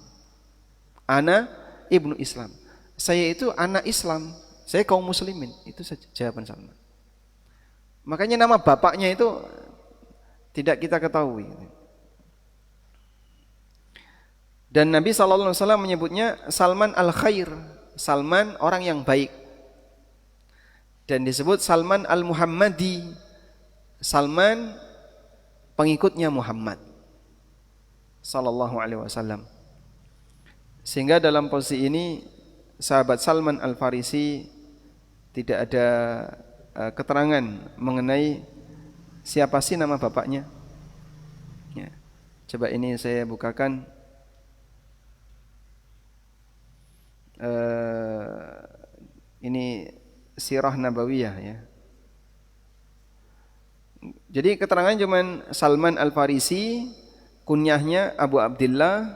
Ana ibnu Islam. Saya itu anak Islam. Saya kaum muslimin. Itu saja jawaban Salman. Makanya nama bapaknya itu tidak kita ketahui. Dan Nabi SAW menyebutnya Salman Al-Khair. Salman orang yang baik. Dan disebut Salman Al-Muhammadi. Salman pengikutnya Muhammad sallallahu alaihi wasallam. Sehingga dalam posisi ini sahabat Salman Al-Farisi tidak ada keterangan mengenai siapa sih nama bapaknya. Ya. Coba ini saya bukakan ini Sirah Nabawiyah ya. Jadi keterangan cuman Salman Al-Farisi, kunyahnya Abu Abdullah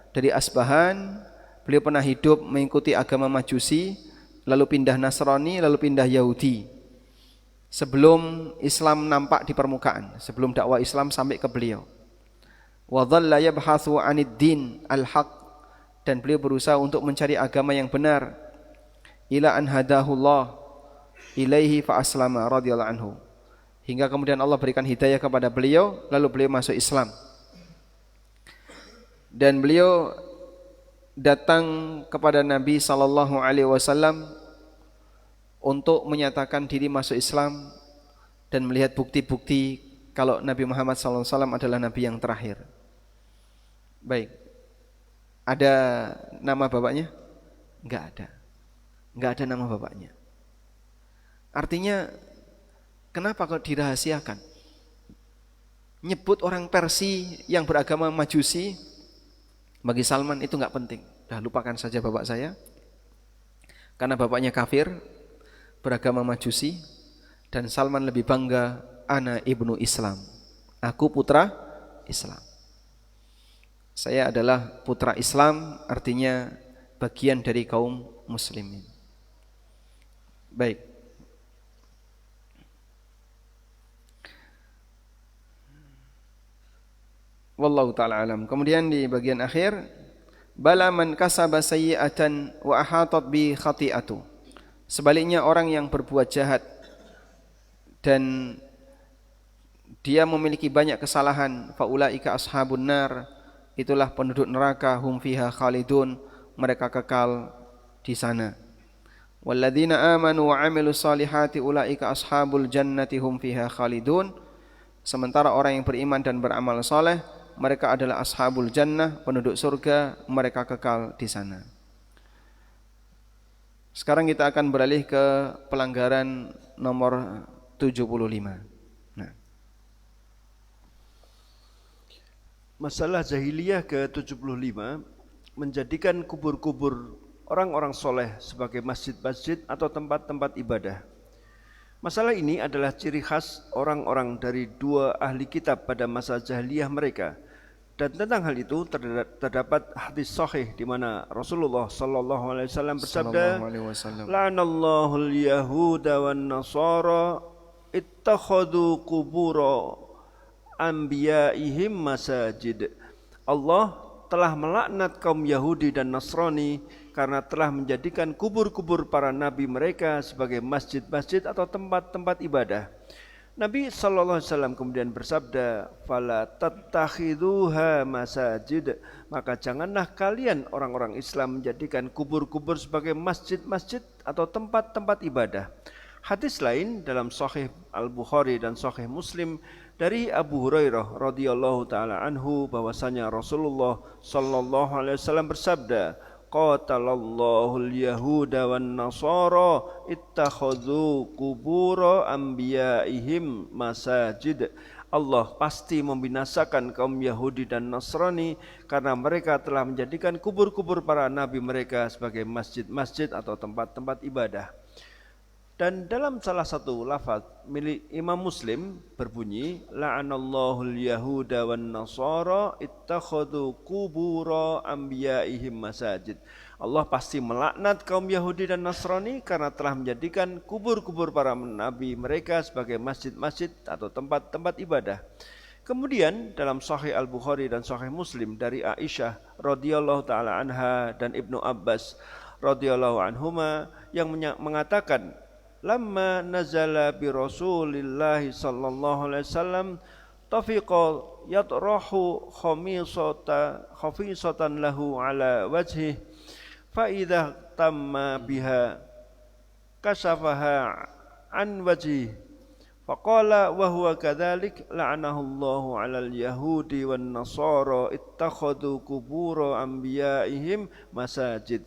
dari Asbahan. Beliau pernah hidup mengikuti agama Majusi, lalu pindah Nasrani, lalu pindah Yahudi. Sebelum Islam nampak di permukaan, sebelum dakwah Islam sampai ke beliau. Wa dhalla yabhathu 'anid din al-haq, dan beliau berusaha untuk mencari agama yang benar. Ila an hadahullah ilaihi fa aslama radhiyallahu anhu. Hingga kemudian Allah berikan hidayah kepada beliau, lalu beliau masuk Islam. Dan beliau datang kepada Nabi SAW untuk menyatakan diri masuk Islam dan melihat bukti-bukti kalau Nabi Muhammad SAW adalah Nabi yang terakhir. Baik, ada nama bapaknya? Enggak ada. Enggak ada nama bapaknya. Artinya kenapa kok dirahasiakan? Nyebut orang Persia yang beragama Majusi bagi Salman itu enggak penting. Dah lupakan saja bapak saya. Karena bapaknya kafir, beragama Majusi, dan Salman lebih bangga, ana ibnu Islam. Aku putra Islam. Saya adalah putra Islam, artinya bagian dari kaum muslimin. Baik. Wallahu ta'ala alam. Kemudian di bagian akhir, bala man kasaba sayyi'atan wa ahatat bi khati'atu. Sebaliknya orang yang berbuat jahat dan dia memiliki banyak kesalahan, faulaika ashabun nar, itulah penduduk neraka, hum fiha khalidun, mereka kekal di sana. Walladzina amanu wa 'amilus solihati ulaika ashabul jannati hum fiha khalidun. Sementara orang yang beriman dan beramal saleh, mereka adalah ashabul jannah, penduduk surga, mereka kekal di sana. Sekarang kita akan beralih ke pelanggaran nomor 75. Nah. Masalah jahiliyah ke-75 menjadikan kubur-kubur orang-orang soleh sebagai masjid-masjid atau tempat-tempat ibadah. Masalah ini adalah ciri khas orang-orang dari dua ahli kitab pada masa jahiliyah mereka. Dan tentang hal itu terdapat hadis sahih di mana Rasulullah sallallahu alaihi wasallam bersabda, "La'anallahu al-yahuda wan nasara ittakhadhu qubura anbiya'ihim masajid." Allah telah melaknat kaum Yahudi dan Nasrani karena telah menjadikan kubur-kubur para nabi mereka sebagai masjid-masjid atau tempat-tempat ibadah. Nabi SAW kemudian bersabda, "Fala tattakhiduha masajid." Maka janganlah kalian orang-orang Islam menjadikan kubur-kubur sebagai masjid-masjid atau tempat-tempat ibadah. Hadis lain dalam Sahih Al-Bukhari dan Sahih Muslim dari Abu Hurairah radhiyallahu taala anhu bahwasanya Rasulullah sallallahu alaihi wasallam bersabda, "Qatalallahu al-yahuda wan nasara ittakhadhu qubur anbiya'ihim masajid." Allah pasti membinasakan kaum Yahudi dan Nasrani karena mereka telah menjadikan kubur-kubur para nabi mereka sebagai masjid-masjid atau tempat-tempat ibadah. Dan dalam salah satu lafaz milik Imam Muslim berbunyi, "La'anallahu al-yahuda wan nasara ittakhadhu qubur anbiya'ihim masajid." Allah pasti melaknat kaum Yahudi dan Nasrani karena telah menjadikan kubur-kubur para nabi mereka sebagai masjid-masjid atau tempat-tempat ibadah. Kemudian dalam Sahih Al-Bukhari dan Sahih Muslim dari Aisyah radhiyallahu taala anha dan Ibnu Abbas radhiyallahu anhuma yang mengatakan, "Lamma nazala bi Rasulillah sallallahu alaihi wasallam tafiqa yatrahu khamisatan lahu ala wajhi fa idza tamma biha kashafaha an wajhi faqala wa huwa kadzalik la'anahu Allahu 'alal yahudi wan nasara ittakhadhu qubur anbiya'ihim masajid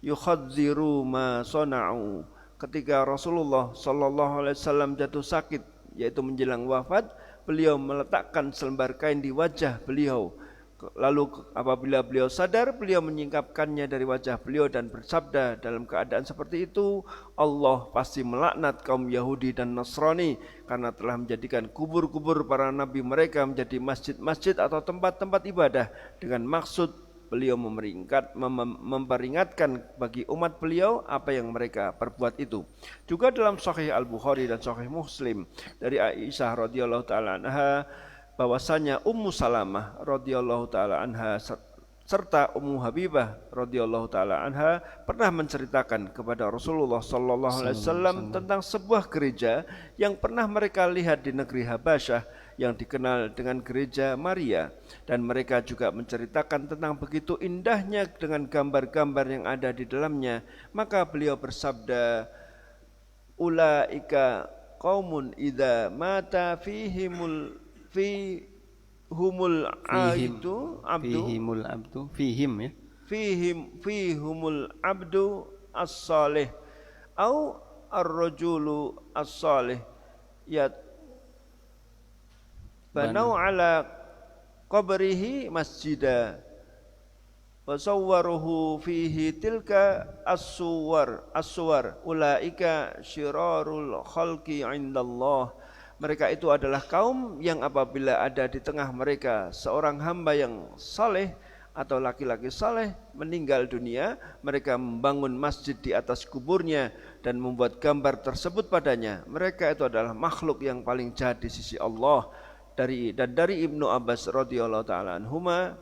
yukhadziru ma sana'u." Ketika Rasulullah sallallahu alaihi wasallam jatuh sakit, yaitu menjelang wafat, beliau meletakkan selembar kain di wajah beliau. Lalu apabila beliau sadar, beliau menyingkapkannya dari wajah beliau dan bersabda dalam keadaan seperti itu, "Allah pasti melaknat kaum Yahudi dan Nasrani karena telah menjadikan kubur-kubur para nabi mereka menjadi masjid-masjid atau tempat-tempat ibadah dengan maksud beliau memperingatkan bagi umat beliau apa yang mereka perbuat itu." Juga dalam Sahih Al-Bukhari dan Sahih Muslim dari Aisyah radhiyallahu taala anha bahwasanya Ummu Salamah radhiyallahu taala anha serta Ummu Habibah radhiyallahu taala anha pernah menceritakan kepada Rasulullah sallallahu alaihi wasallam tentang sebuah gereja yang pernah mereka lihat di negeri Habasyah yang dikenal dengan gereja Maria, dan mereka juga menceritakan tentang begitu indahnya dengan gambar-gambar yang ada di dalamnya. Maka beliau bersabda, "Ulaika qaumun idza mata fihimul abdu as-salih au ar-rajulu as-salih banau ala qabrihi masjida wa sawwaruhu fihi tilka as-suwar ulaika syirarul khalqi indallah." Mereka itu adalah kaum yang apabila ada di tengah mereka seorang hamba yang saleh atau laki-laki saleh meninggal dunia, mereka membangun masjid di atas kuburnya dan membuat gambar tersebut padanya. Mereka itu adalah makhluk yang paling jahat di sisi Allah. Dari Ibnu Abbas radhiyallahu taala anhuma,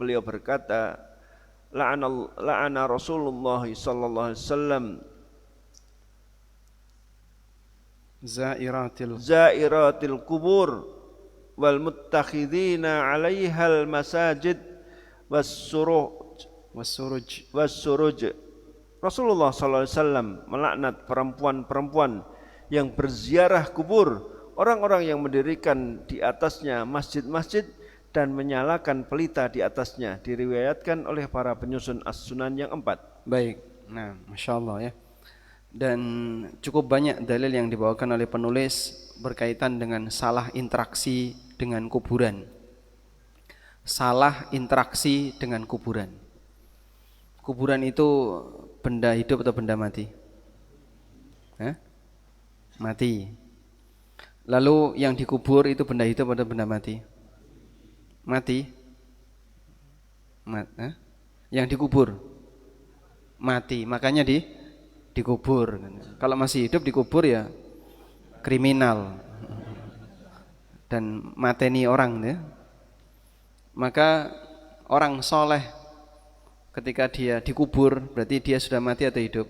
beliau berkata, la'ana Rasulullah sallallahu alaihi wasallam zairatil kubur wal muttakhidina 'alaihal masajid wassuruj. Rasulullah sallallahu alaihi wasallam melaknat perempuan-perempuan yang berziarah kubur, orang-orang yang mendirikan di atasnya masjid-masjid dan menyalakan pelita di atasnya. Diriwayatkan oleh para penyusun As-Sunan yang 4. Baik, nah Masya Allah ya. Dan cukup banyak dalil yang dibawakan oleh penulis berkaitan dengan salah interaksi dengan kuburan. Salah interaksi dengan kuburan. Kuburan itu benda hidup atau benda mati? Mati. Lalu yang dikubur itu benda hidup atau benda mati? Mati. Yang dikubur mati, makanya dikubur. Kalau masih hidup dikubur ya kriminal dan mateni orang ya. Maka orang soleh ketika dia dikubur berarti dia sudah mati atau hidup?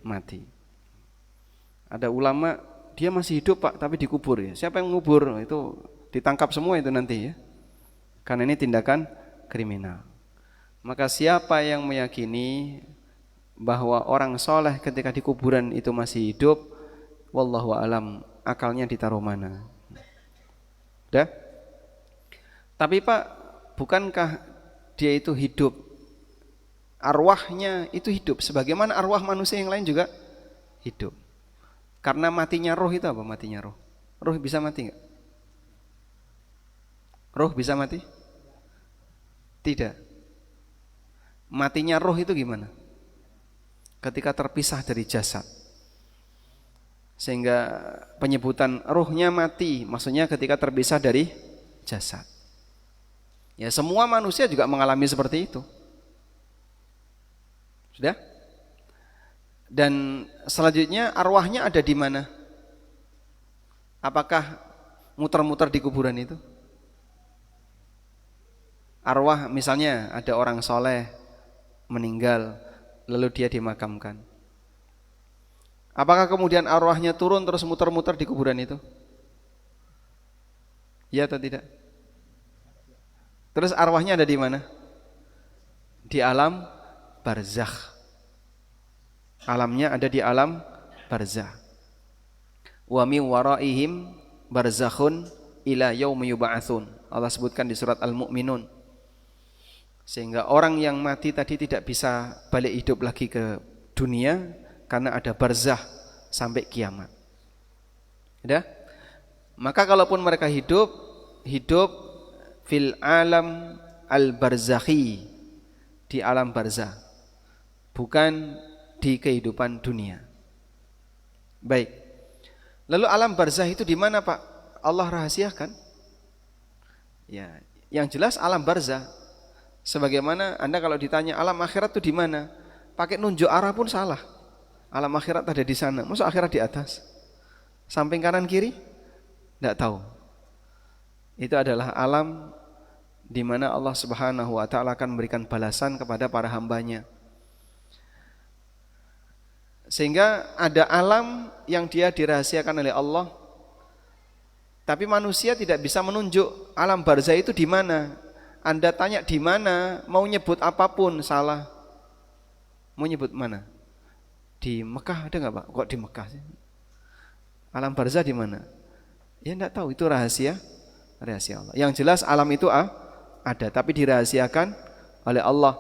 Mati. Ada ulama dia masih hidup Pak tapi dikubur ya. Siapa yang ngubur? Itu ditangkap semua itu nanti ya. Karena ini tindakan kriminal. Maka siapa yang meyakini bahwa orang soleh ketika di kuburan itu masih hidup, wallahu alam, akalnya ditaruh mana? Udah? Tapi Pak, bukankah dia itu hidup? Arwahnya itu hidup, sebagaimana arwah manusia yang lain juga hidup. Karena matinya roh itu apa? Matinya roh. Roh bisa mati enggak? Roh bisa mati? Tidak. Matinya roh itu gimana? Ketika terpisah dari jasad. Sehingga penyebutan rohnya mati, maksudnya ketika terpisah dari jasad. Ya semua manusia juga mengalami seperti itu. Sudah? Dan selanjutnya arwahnya ada di mana? Apakah muter-muter di kuburan itu? Arwah misalnya ada orang soleh meninggal lalu dia dimakamkan. Apakah kemudian arwahnya turun terus muter-muter di kuburan itu? Ya atau tidak? Terus arwahnya ada di mana? Di alam barzakh. Alamnya ada di alam barzakh. Wa min waraihim barzakhun ila yaumi yub'atsun. Allah sebutkan di surat Al-Mu'minun. Sehingga orang yang mati tadi tidak bisa balik hidup lagi ke dunia karena ada barzakh sampai kiamat. Sudah? Maka kalaupun mereka hidup fil alam al-barzakhi, di alam barzakh, bukan di kehidupan dunia. Baik. Lalu alam barzakh itu di mana, Pak? Allah rahasiakan. Ya, yang jelas alam barzakh. Sebagaimana Anda kalau ditanya alam akhirat itu di mana? Pakai nunjuk arah pun salah. Alam akhirat ada di sana. Masa akhirat di atas? Samping kanan kiri? Tidak tahu. Itu adalah alam di mana Allah Subhanahu wa taala akan memberikan balasan kepada para hambanya. Sehingga ada alam yang dia dirahasiakan oleh Allah. Tapi manusia tidak bisa menunjuk alam barzakh itu di mana. Anda tanya di mana, mau nyebut apapun salah. Mau nyebut mana? Di Mekah ada nggak Pak? Kok di Mekah sih? Alam barzakh di mana? Ya enggak tahu, itu rahasia Allah. Yang jelas alam itu ada, tapi dirahasiakan oleh Allah.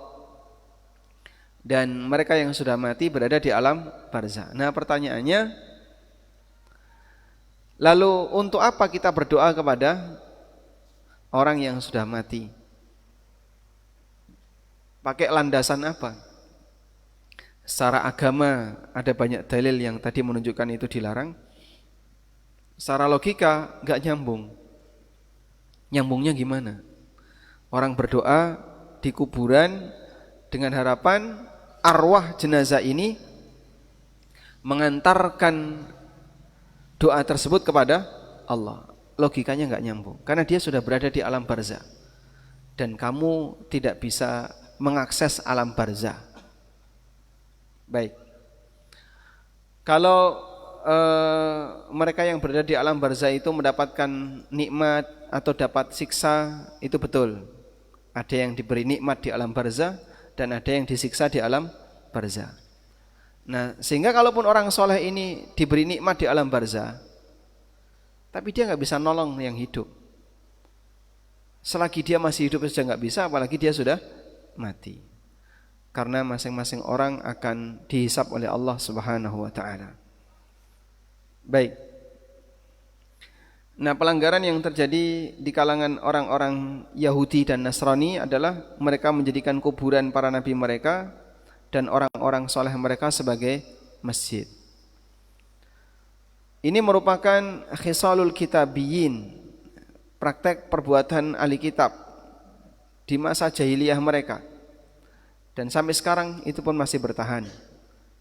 Dan mereka yang sudah mati berada di alam barzakh. Nah, pertanyaannya, lalu untuk apa kita berdoa kepada orang yang sudah mati? Pakai landasan apa? Secara agama ada banyak dalil yang tadi menunjukkan itu dilarang. Secara logika enggak nyambung. Nyambungnya gimana? Orang berdoa di kuburan dengan harapan arwah jenazah ini mengantarkan doa tersebut kepada Allah. Logikanya enggak nyambung karena dia sudah berada di alam barzakh dan kamu tidak bisa mengakses alam barzakh. Baik. Kalau mereka yang berada di alam barzakh itu mendapatkan nikmat atau dapat siksa, itu betul. Ada yang diberi nikmat di alam barzakh dan ada yang disiksa di alam barzakh. Nah, sehingga kalaupun orang soleh ini diberi nikmat di alam barzakh, tapi dia nggak bisa nolong yang hidup. Selagi dia masih hidup saja nggak bisa, apalagi dia sudah mati. Karena masing-masing orang akan dihisab oleh Allah Subhanahu wa taala. Baik. Nah, pelanggaran yang terjadi di kalangan orang-orang Yahudi dan Nasrani adalah mereka menjadikan kuburan para nabi mereka dan orang-orang soleh mereka sebagai masjid. Ini merupakan khisalul kitabiyin, praktek perbuatan ahli kitab di masa jahiliyah mereka. Dan sampai sekarang itu pun masih bertahan.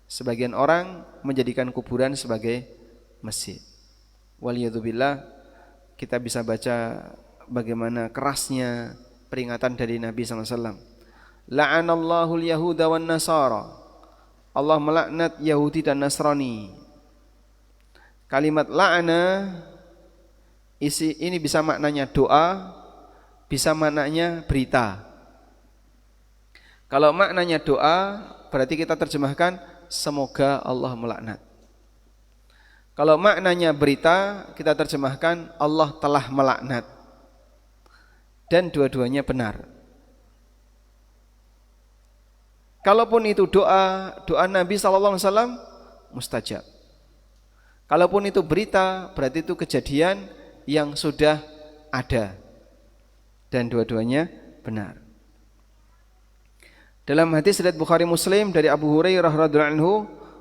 Sebagian orang menjadikan kuburan sebagai masjid. Waliyadzubillah, kita bisa baca bagaimana kerasnya peringatan dari Nabi SAW. La'anallahu al-yahuda wan nasara. Allah melaknat Yahudi dan Nasrani. Kalimat la'ana ini bisa maknanya doa, bisa maknanya berita. Kalau maknanya doa, berarti kita terjemahkan semoga Allah melaknat. Kalau maknanya berita, kita terjemahkan Allah telah melaknat. Dan dua-duanya benar. Kalaupun itu doa Nabi SAW mustajab. Kalaupun itu berita, berarti itu kejadian yang sudah ada. Dan dua-duanya benar. Dalam hadis riwayat Bukhari Muslim dari Abu Hurairah radhiyallahu anhu,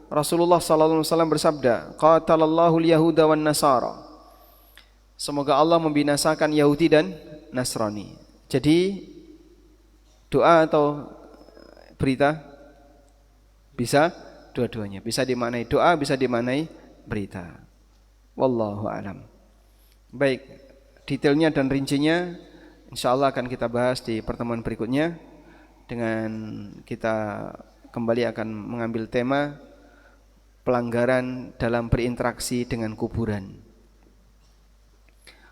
Rasulullah sallallahu alaihi wasallam bersabda, "Qatalallahu al-yahuda wan nasara." Semoga Allah membinasakan Yahudi dan Nasrani. Jadi doa atau berita bisa dua-duanya. Bisa dimaknai doa, bisa dimaknai berita. Wallahu alam. Baik, detailnya dan rincinya insyaallah akan kita bahas di pertemuan berikutnya. Dengan kita kembali akan mengambil tema pelanggaran dalam berinteraksi dengan kuburan.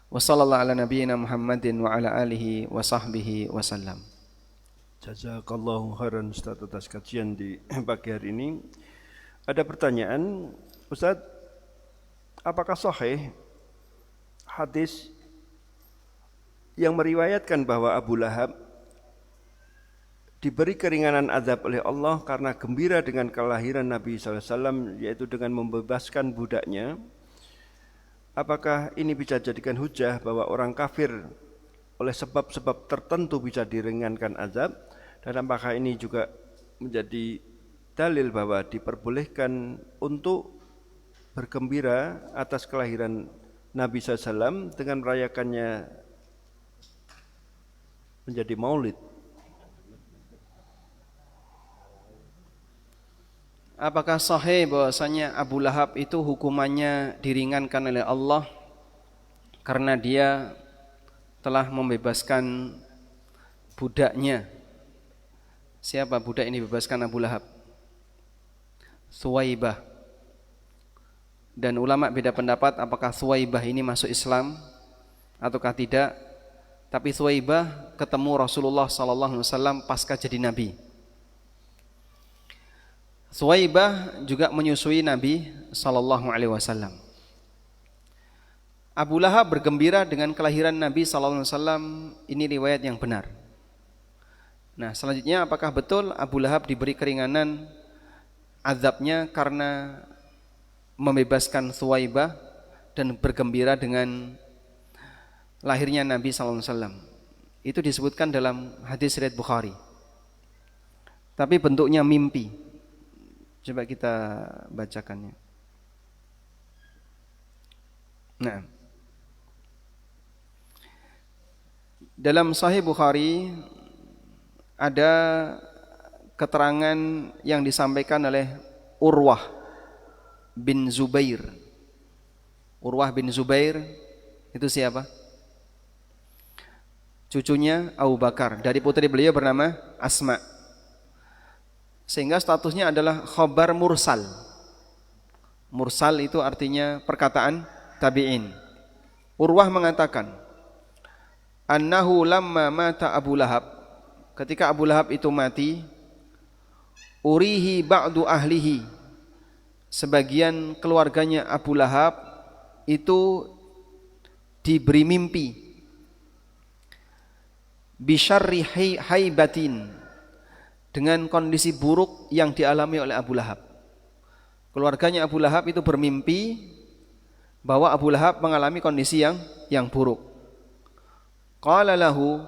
Wassallallahu ala nabiyyina Muhammadin wa ala alihi wa sahbihi wasallam. Jazakallahu khairan Ustaz atas kajian di pagi hari ini. Ada pertanyaan, Ustaz, apakah sahih hadis yang meriwayatkan bahwa Abu Lahab diberi keringanan azab oleh Allah karena gembira dengan kelahiran Nabi SAW, yaitu dengan membebaskan budaknya? Apakah ini bisa dijadikan hujah bahwa orang kafir oleh sebab-sebab tertentu bisa diringankan azab? Dan apakah ini juga menjadi dalil bahwa diperbolehkan untuk bergembira atas kelahiran Nabi SAW dengan merayakannya menjadi maulid? Apakah sahih bahwasanya Abu Lahab itu hukumannya diringankan oleh Allah karena dia telah membebaskan budaknya? Siapa budak ini bebaskan Abu Lahab? Suwaibah. Dan ulama beda pendapat apakah Suwaibah ini masuk Islam ataukah tidak. Tapi Suwaibah ketemu Rasulullah SAW pasca jadi Nabi. Suwaibah juga menyusui Nabi SAW. Abu Lahab bergembira dengan kelahiran Nabi SAW. Ini riwayat yang benar. Nah, selanjutnya apakah betul Abu Lahab diberi keringanan azabnya karena membebaskan Suwaibah dan bergembira dengan lahirnya Nabi SAW? Itu disebutkan dalam hadis riwayat Bukhari. Tapi bentuknya mimpi. Coba kita bacakannya. Nah, dalam Sahih Bukhari ada keterangan yang disampaikan oleh Urwah bin Zubair. Urwah bin Zubair itu siapa? Cucunya Abu Bakar. Dari putri beliau bernama Asma. Sehingga statusnya adalah khabar mursal. Mursal itu artinya perkataan tabi'in. Urwah mengatakan, annahu lamma mata Abu Lahab, ketika Abu Lahab itu mati, urihi ba'du ahlihi, sebagian keluarganya Abu Lahab itu diberi mimpi, bisyarri haibatin, dengan kondisi buruk yang dialami oleh Abu Lahab. Keluarganya Abu Lahab itu bermimpi bahwa Abu Lahab mengalami kondisi yang buruk. Qala lahu,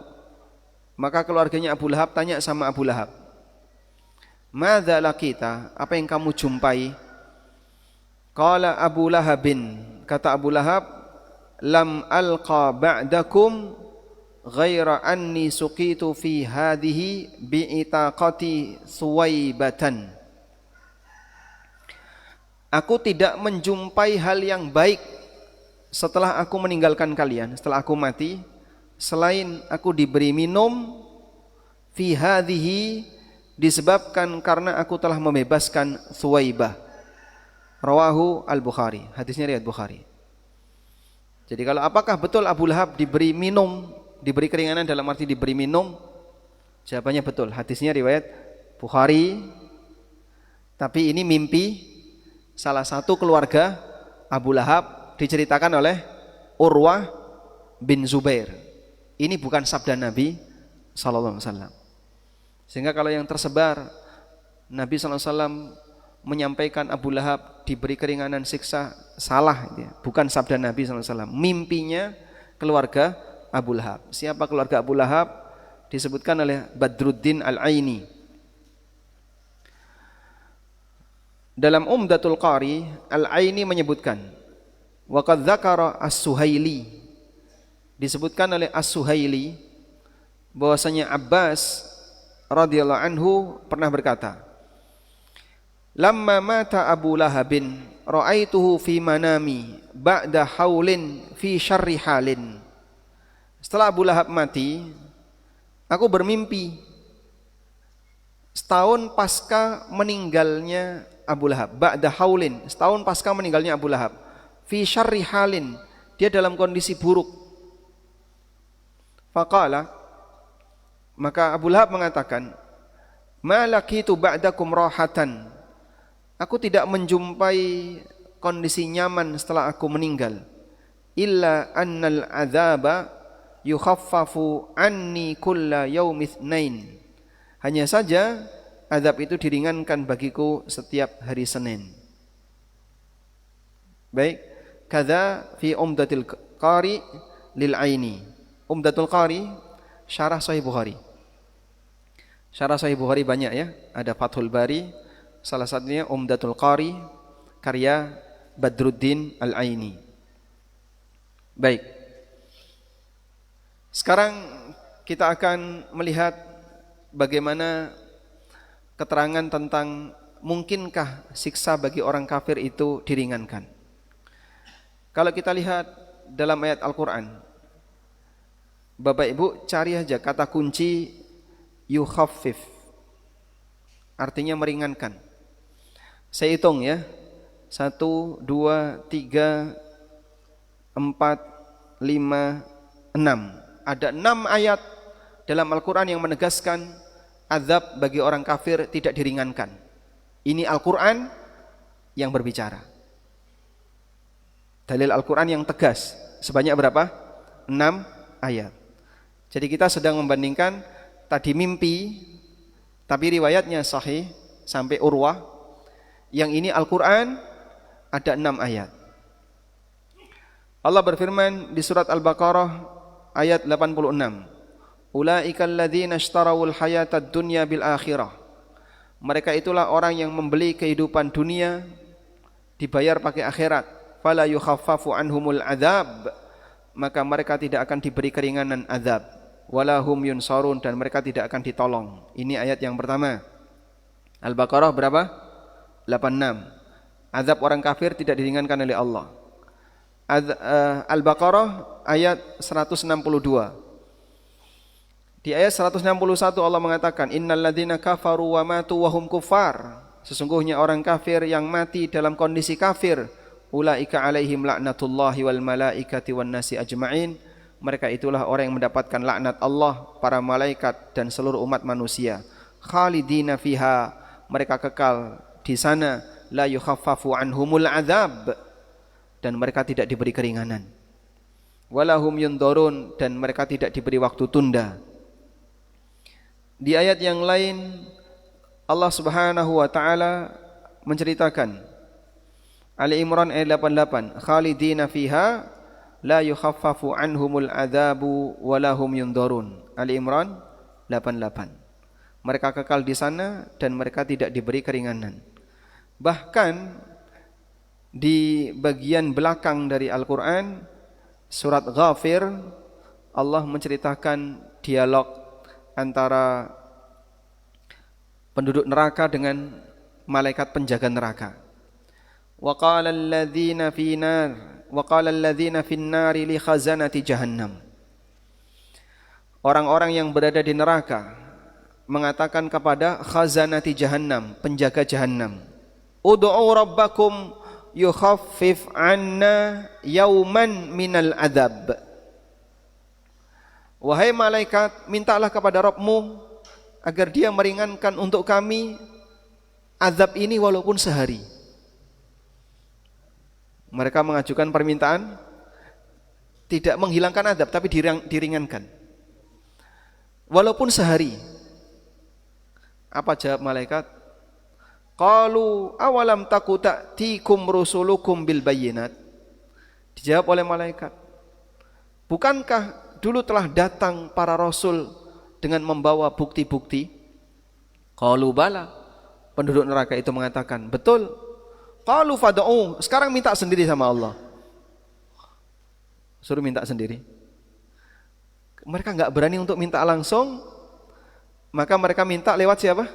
maka keluarganya Abu Lahab tanya sama Abu Lahab, madza laqita, apa yang kamu jumpai? Qala Abu Lahabin, kata Abu Lahab, lam alqa ba'dakum ghaira anni suqitu fi hadhihi bi'itaqati Suwaibatan. Aku tidak menjumpai hal yang baik setelah aku meninggalkan kalian, setelah aku mati, selain aku diberi minum fi hadhihi, disebabkan karena aku telah membebaskan Thuwaibah. Rawahu Al-Bukhari, hadisnya riwayat Bukhari. Jadi kalau apakah betul Abu Lahab diberi minum, diberi keringanan dalam arti diberi minum? Jawabannya betul, hadisnya riwayat Bukhari. Tapi ini mimpi salah satu keluarga Abu Lahab, diceritakan oleh Urwah bin Zubair. Ini bukan sabda Nabi sallallahu alaihi wasallam. Sehingga kalau yang tersebar Nabi sallallahu alaihi wasallam menyampaikan Abu Lahab diberi keringanan siksa, salah ya. Bukan sabda Nabi sallallahu alaihi wasallam. Mimpinya keluarga Abu Lahab. Siapa keluarga Abu Lahab? Disebutkan oleh Badruddin Al-Aini. Dalam Umdatul Qari, Al-Aini menyebutkan, wa qad dzakara As-Suhaili, disebutkan oleh As-Suhaili bahwasanya Abbas radhiyallahu anhu pernah berkata, lamma mata Abu Lahabin ra'aituhu fi manami ba'da haulin fi syarri halin. Setelah Abu Lahab mati, aku bermimpi setahun pasca meninggalnya Abu Lahab, ba'da haulin, setahun pasca meninggalnya Abu Lahab, fi syarri halin, dia dalam kondisi buruk. Faqala, maka Abu Lahab mengatakan, ma laqitu ba'dakum rahatan, aku tidak menjumpai kondisi nyaman setelah aku meninggal, illa annal adzaba yukhaffafu anni kulla yaumi itsnain, hanya saja azab itu diringankan bagiku setiap hari Senin. Baik, kadza fi Umdatul Qari lil Aini. Umdatul Qari syarah Sahih Bukhari. Syarah Sahih Bukhari banyak ya, ada Fathul Bari, salah satunya Umdatul Qari karya Badruddin Al-Aini. Baik. Sekarang kita akan melihat bagaimana keterangan tentang mungkinkah siksa bagi orang kafir itu diringankan. Kalau kita lihat dalam ayat Al-Quran, Bapak Ibu cari aja kata kunci yukhaffif, artinya meringankan. Saya hitung ya, 1, 2, 3, 4, 5, 6. Ada 6 ayat dalam Al-Quran yang menegaskan azab bagi orang kafir tidak diringankan. Ini Al-Quran yang berbicara. Dalil Al-Quran yang tegas. Sebanyak berapa? 6 ayat. Jadi kita sedang membandingkan tadi mimpi, tapi riwayatnya sahih sampai Urwah. Yang ini Al-Quran ada 6 ayat. Allah berfirman di surat Al-Baqarah ayat 86. Ulaikal ladzina ishtarawul hayatad dunya bil akhirah. Mereka itulah orang yang membeli kehidupan dunia dibayar pakai akhirat. Fala yukhaffafu anhumul adzab, maka mereka tidak akan diberi keringanan azab. Wala hum yunsarun, dan mereka tidak akan ditolong. Ini ayat yang pertama. Al-Baqarah berapa? 86. Azab orang kafir tidak diringankan oleh Allah. Al-Baqarah ayat 162. Di ayat 161 Allah mengatakan, innal ladzina kafaru wa matu wa hum kuffar. Sesungguhnya orang kafir yang mati dalam kondisi kafir, ulaika alaihim laknatullahi wal malaikati wan nasi ajma'in. Mereka itulah orang yang mendapatkan laknat Allah, para malaikat dan seluruh umat manusia. Khalidina fiha, mereka kekal di sana. La yukhaffafu anhumul adzab, dan mereka tidak diberi keringanan. Walahum yundorun, dan mereka tidak diberi waktu tunda. Di ayat yang lain Allah Subhanahu wa taala menceritakan, Ali Imran ayat 88, khalidina fiha la yukhaffafu anhumul adzabu wa lahum yundharun. Ali Imran 88. Mereka kekal di sana dan mereka tidak diberi keringanan. Bahkan di bagian belakang dari Al-Qur'an surat Ghafir, Allah menceritakan dialog antara penduduk neraka dengan malaikat penjaga neraka. Wa qala alladzina fin nari li khazanati jahannam. orang-orang yang berada di neraka mengatakan kepada khazanati jahannam, penjaga jahannam, ud'u rabbakum yukhaffif 'anna yauman minal adzab. Wahai malaikat, mintalah kepada Rabbmu agar dia meringankan untuk kami azab ini walaupun sehari. Mereka mengajukan permintaan tidak menghilangkan azab tapi diringankan walaupun sehari. Apa jawab malaikat? Qalu awalam taku ta'tikum rusulukum bil bayyinat. Dijawab oleh malaikat, bukankah dulu telah datang para rasul dengan membawa bukti-bukti? Qalu bala. Penduduk neraka itu mengatakan, betul. Qalu fad'u, sekarang minta sendiri sama Allah. Suruh minta sendiri. Mereka enggak berani untuk minta langsung, maka mereka minta lewat siapa?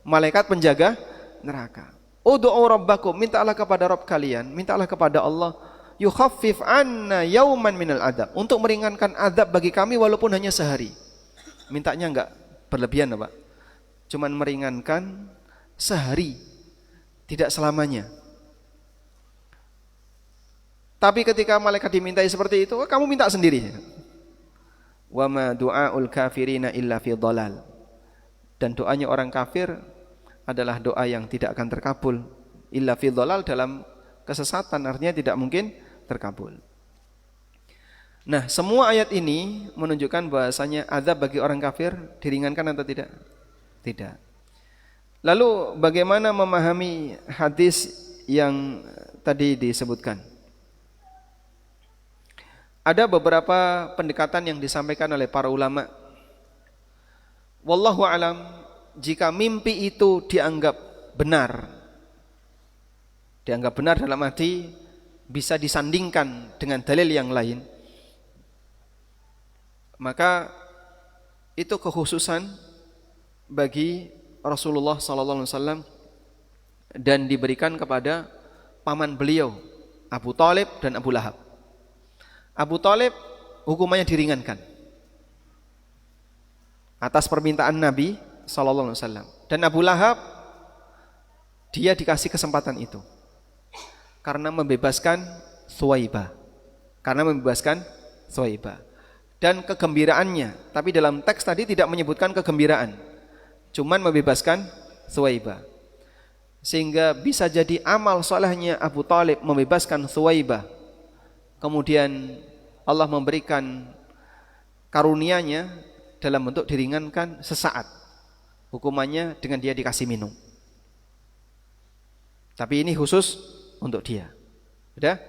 Malaikat penjaga neraka. Ud'u rabbakum, mintalah kepada Rabb kalian, mintalah kepada Allah, yukhaffif 'anna yauman minal adzab, untuk meringankan azab bagi kami walaupun hanya sehari. Mintanya enggak berlebihan, Pak. Cuman meringankan sehari, tidak selamanya. Tapi ketika malaikat dimintai seperti itu, kamu minta sendiri. Wa ma du'aul kafirina illa fi dhalal. Dan doanya orang kafir adalah doa yang tidak akan terkabul. Illa fi dhalal, dalam kesesatan, artinya tidak mungkin terkabul. Nah, semua ayat ini menunjukkan bahasanya azab bagi orang kafir diringankan atau tidak? Tidak. Lalu bagaimana memahami hadis yang tadi disebutkan? Ada beberapa pendekatan yang disampaikan oleh para ulama. Wallahu alam, jika mimpi itu dianggap benar dalam arti bisa disandingkan dengan dalil yang lain, maka itu kekhususan bagi Rasulullah SAW dan diberikan kepada paman beliau Abu Thalib dan Abu Lahab. Abu Thalib hukumannya diringankan atas permintaan Nabi SAW, dan Abu Lahab dia dikasih kesempatan itu karena membebaskan Thuwaibah, dan kegembiraannya. Tapi dalam teks tadi tidak menyebutkan kegembiraan, cuman membebaskan Thuwaibah. Sehingga bisa jadi amal solehnya Abu Thalib membebaskan Thuwaibah, kemudian Allah memberikan karunia-Nya dalam bentuk diringankan sesaat hukumannya dengan dia dikasih minum. Tapi ini khusus untuk dia. Sudah?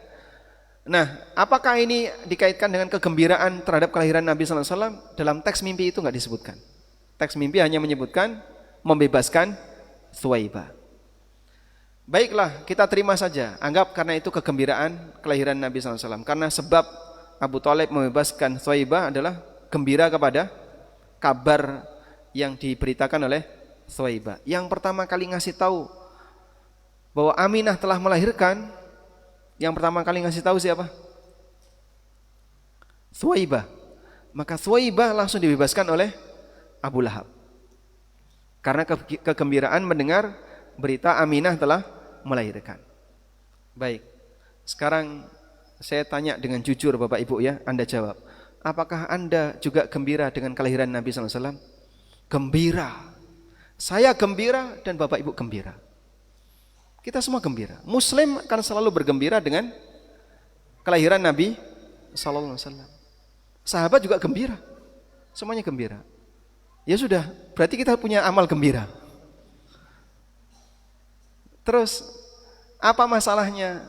Nah, apakah ini dikaitkan dengan kegembiraan terhadap kelahiran Nabi SAW? Dalam teks mimpi itu enggak disebutkan. Teks mimpi hanya menyebutkan membebaskan Thuwaibah. Baiklah, kita terima saja. Anggap karena itu kegembiraan kelahiran Nabi SAW. Karena sebab Abu Thalib membebaskan Thuwaibah adalah gembira kepada kabar yang diberitakan oleh Thuwaibah. Yang pertama kali ngasih tahu bahwa Aminah telah melahirkan, yang pertama kali ngasih tahu siapa? Thuwaibah. Maka Thuwaibah langsung dibebaskan oleh Abu Lahab. Karena kegembiraan mendengar berita Aminah telah melahirkan. Baik. Sekarang saya tanya dengan jujur Bapak Ibu ya, Anda jawab. Apakah Anda juga gembira dengan kelahiran Nabi SAW? Gembira. Saya gembira dan Bapak Ibu gembira. Kita semua gembira. Muslim akan selalu bergembira dengan kelahiran Nabi SAW. Sahabat juga gembira. Semuanya gembira. Ya sudah, berarti kita punya amal gembira. Terus, apa masalahnya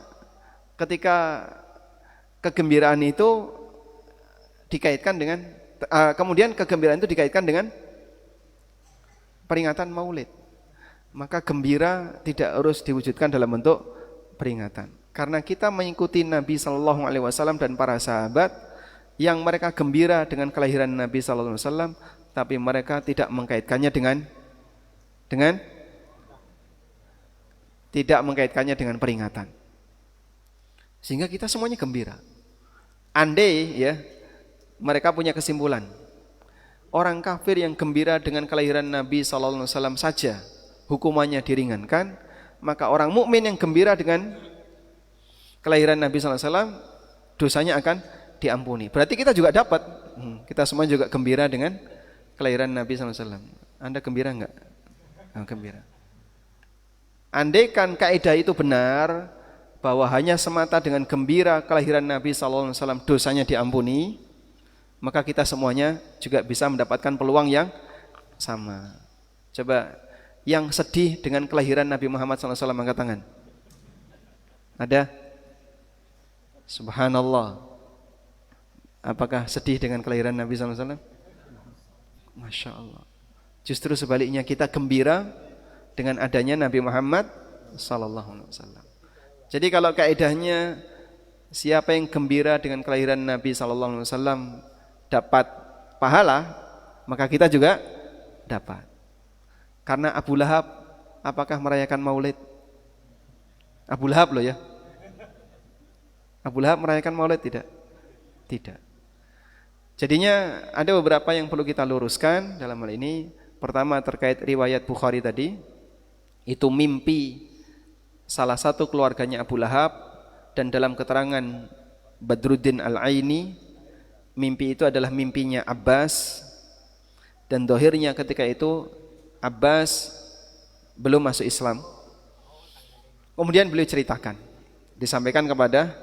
ketika kegembiraan itu dikaitkan dengan kemudian kegembiraan itu dikaitkan dengan peringatan Maulid? Maka gembira tidak harus diwujudkan dalam bentuk peringatan. Karena kita mengikuti Nabi SAW dan para sahabat yang mereka gembira dengan kelahiran Nabi SAW, tapi mereka tidak mengkaitkannya dengan peringatan. Sehingga kita semuanya gembira. Andai ya mereka punya kesimpulan, orang kafir yang gembira dengan kelahiran Nabi sallallahu alaihi wasallam saja hukumannya diringankan, maka orang mukmin yang gembira dengan kelahiran Nabi sallallahu alaihi wasallam dosanya akan diampuni. Berarti kita juga dapat. Kita semua juga gembira dengan kelahiran Nabi sallallahu alaihi wasallam. Anda gembira enggak? Nah, gembira. Andaikan kaidah itu benar, bahwa hanya semata dengan gembira kelahiran Nabi sallallahu alaihi wasallam dosanya diampuni, maka kita semuanya juga bisa mendapatkan peluang yang sama. Coba yang sedih dengan kelahiran Nabi Muhammad sallallahu alaihi wasallam angkat tangan. Ada? Subhanallah. Apakah sedih dengan kelahiran Nabi sallallahu alaihi wasallam? Masya Allah. Justru sebaliknya, kita gembira dengan adanya Nabi Muhammad sallallahu alaihi wasallam. Jadi kalau kaidahnya siapa yang gembira dengan kelahiran Nabi sallallahu alaihi wasallam dapat pahala, maka kita juga dapat. Karena Abu Lahab apakah merayakan Maulid? Abu Lahab loh ya. Abu Lahab merayakan Maulid tidak? Tidak. Jadinya ada beberapa yang perlu kita luruskan dalam hal ini. Pertama terkait riwayat Bukhari tadi, itu mimpi salah satu keluarganya Abu Lahab, dan dalam keterangan Badruddin Al-Aini, mimpi itu adalah mimpinya Abbas, dan dohirnya ketika itu Abbas belum masuk Islam. Kemudian beliau ceritakan, disampaikan kepada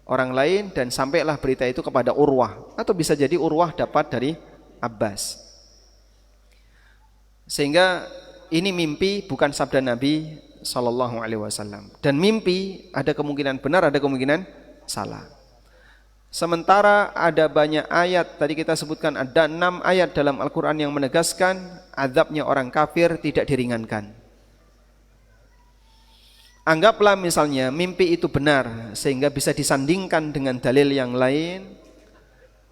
orang lain, dan sampailah berita itu kepada Urwah, atau bisa jadi Urwah dapat dari Abbas. Sehingga ini mimpi bukan sabda Nabi sallallahu alaihi wasallam. Dan mimpi ada kemungkinan benar, ada kemungkinan salah. Sementara ada banyak ayat, tadi kita sebutkan ada 6 ayat dalam Al-Quran yang menegaskan azabnya orang kafir tidak diringankan. Anggaplah misalnya mimpi itu benar sehingga bisa disandingkan dengan dalil yang lain,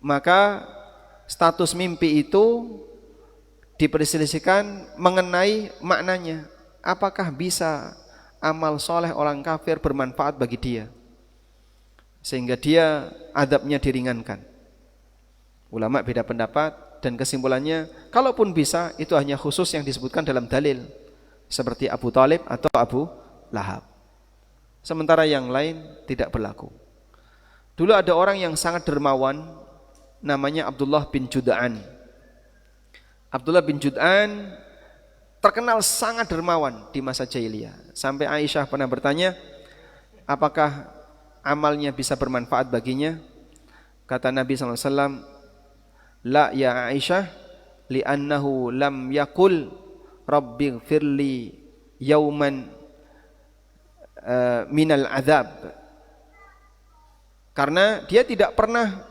maka status mimpi itu diperselisihkan mengenai maknanya. Apakah bisa amal soleh orang kafir bermanfaat bagi dia sehingga dia azabnya diringankan? Ulama beda pendapat, dan kesimpulannya kalaupun bisa, itu hanya khusus yang disebutkan dalam dalil, seperti Abu Thalib atau Abu Lahab. Sementara yang lain tidak berlaku. Dulu ada orang yang sangat dermawan, namanya Abdullah bin Jud'an. Abdullah bin Jud'an terkenal sangat dermawan di masa jahiliyah. Sampai Aisyah pernah bertanya, apakah amalnya bisa bermanfaat baginya? Kata Nabi SAW, la ya Aisyah, li'annahu lam yakul rabbighfirli yauman minal azab. Karena dia tidak pernah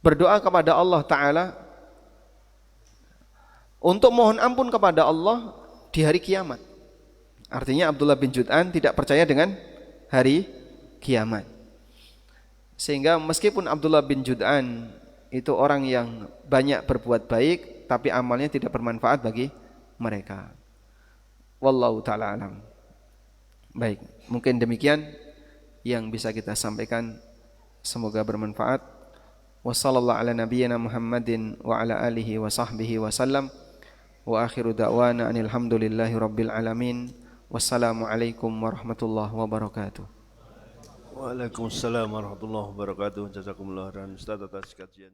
berdoa kepada Allah Ta'ala untuk mohon ampun kepada Allah di hari kiamat. Artinya Abdullah bin Jud'an tidak percaya dengan hari kiamat. Sehingga meskipun Abdullah bin Jud'an itu orang yang banyak berbuat baik, tapi amalnya tidak bermanfaat bagi mereka. Wallahu ta'ala alam. Baik, mungkin demikian yang bisa kita sampaikan, semoga bermanfaat. Wassallallahu ala nabiyyina Muhammadin wa ala alihi wa sahbihi wa sallam. Wa akhiru da'wana anil hamdulillahi rabbil alamin. Wassalamualaikum warahmatullahi wabarakatuh. Waalaikumsalam warahmatullahi wabarakatuh. Jazakumullah khairan Ustaz atas kajian.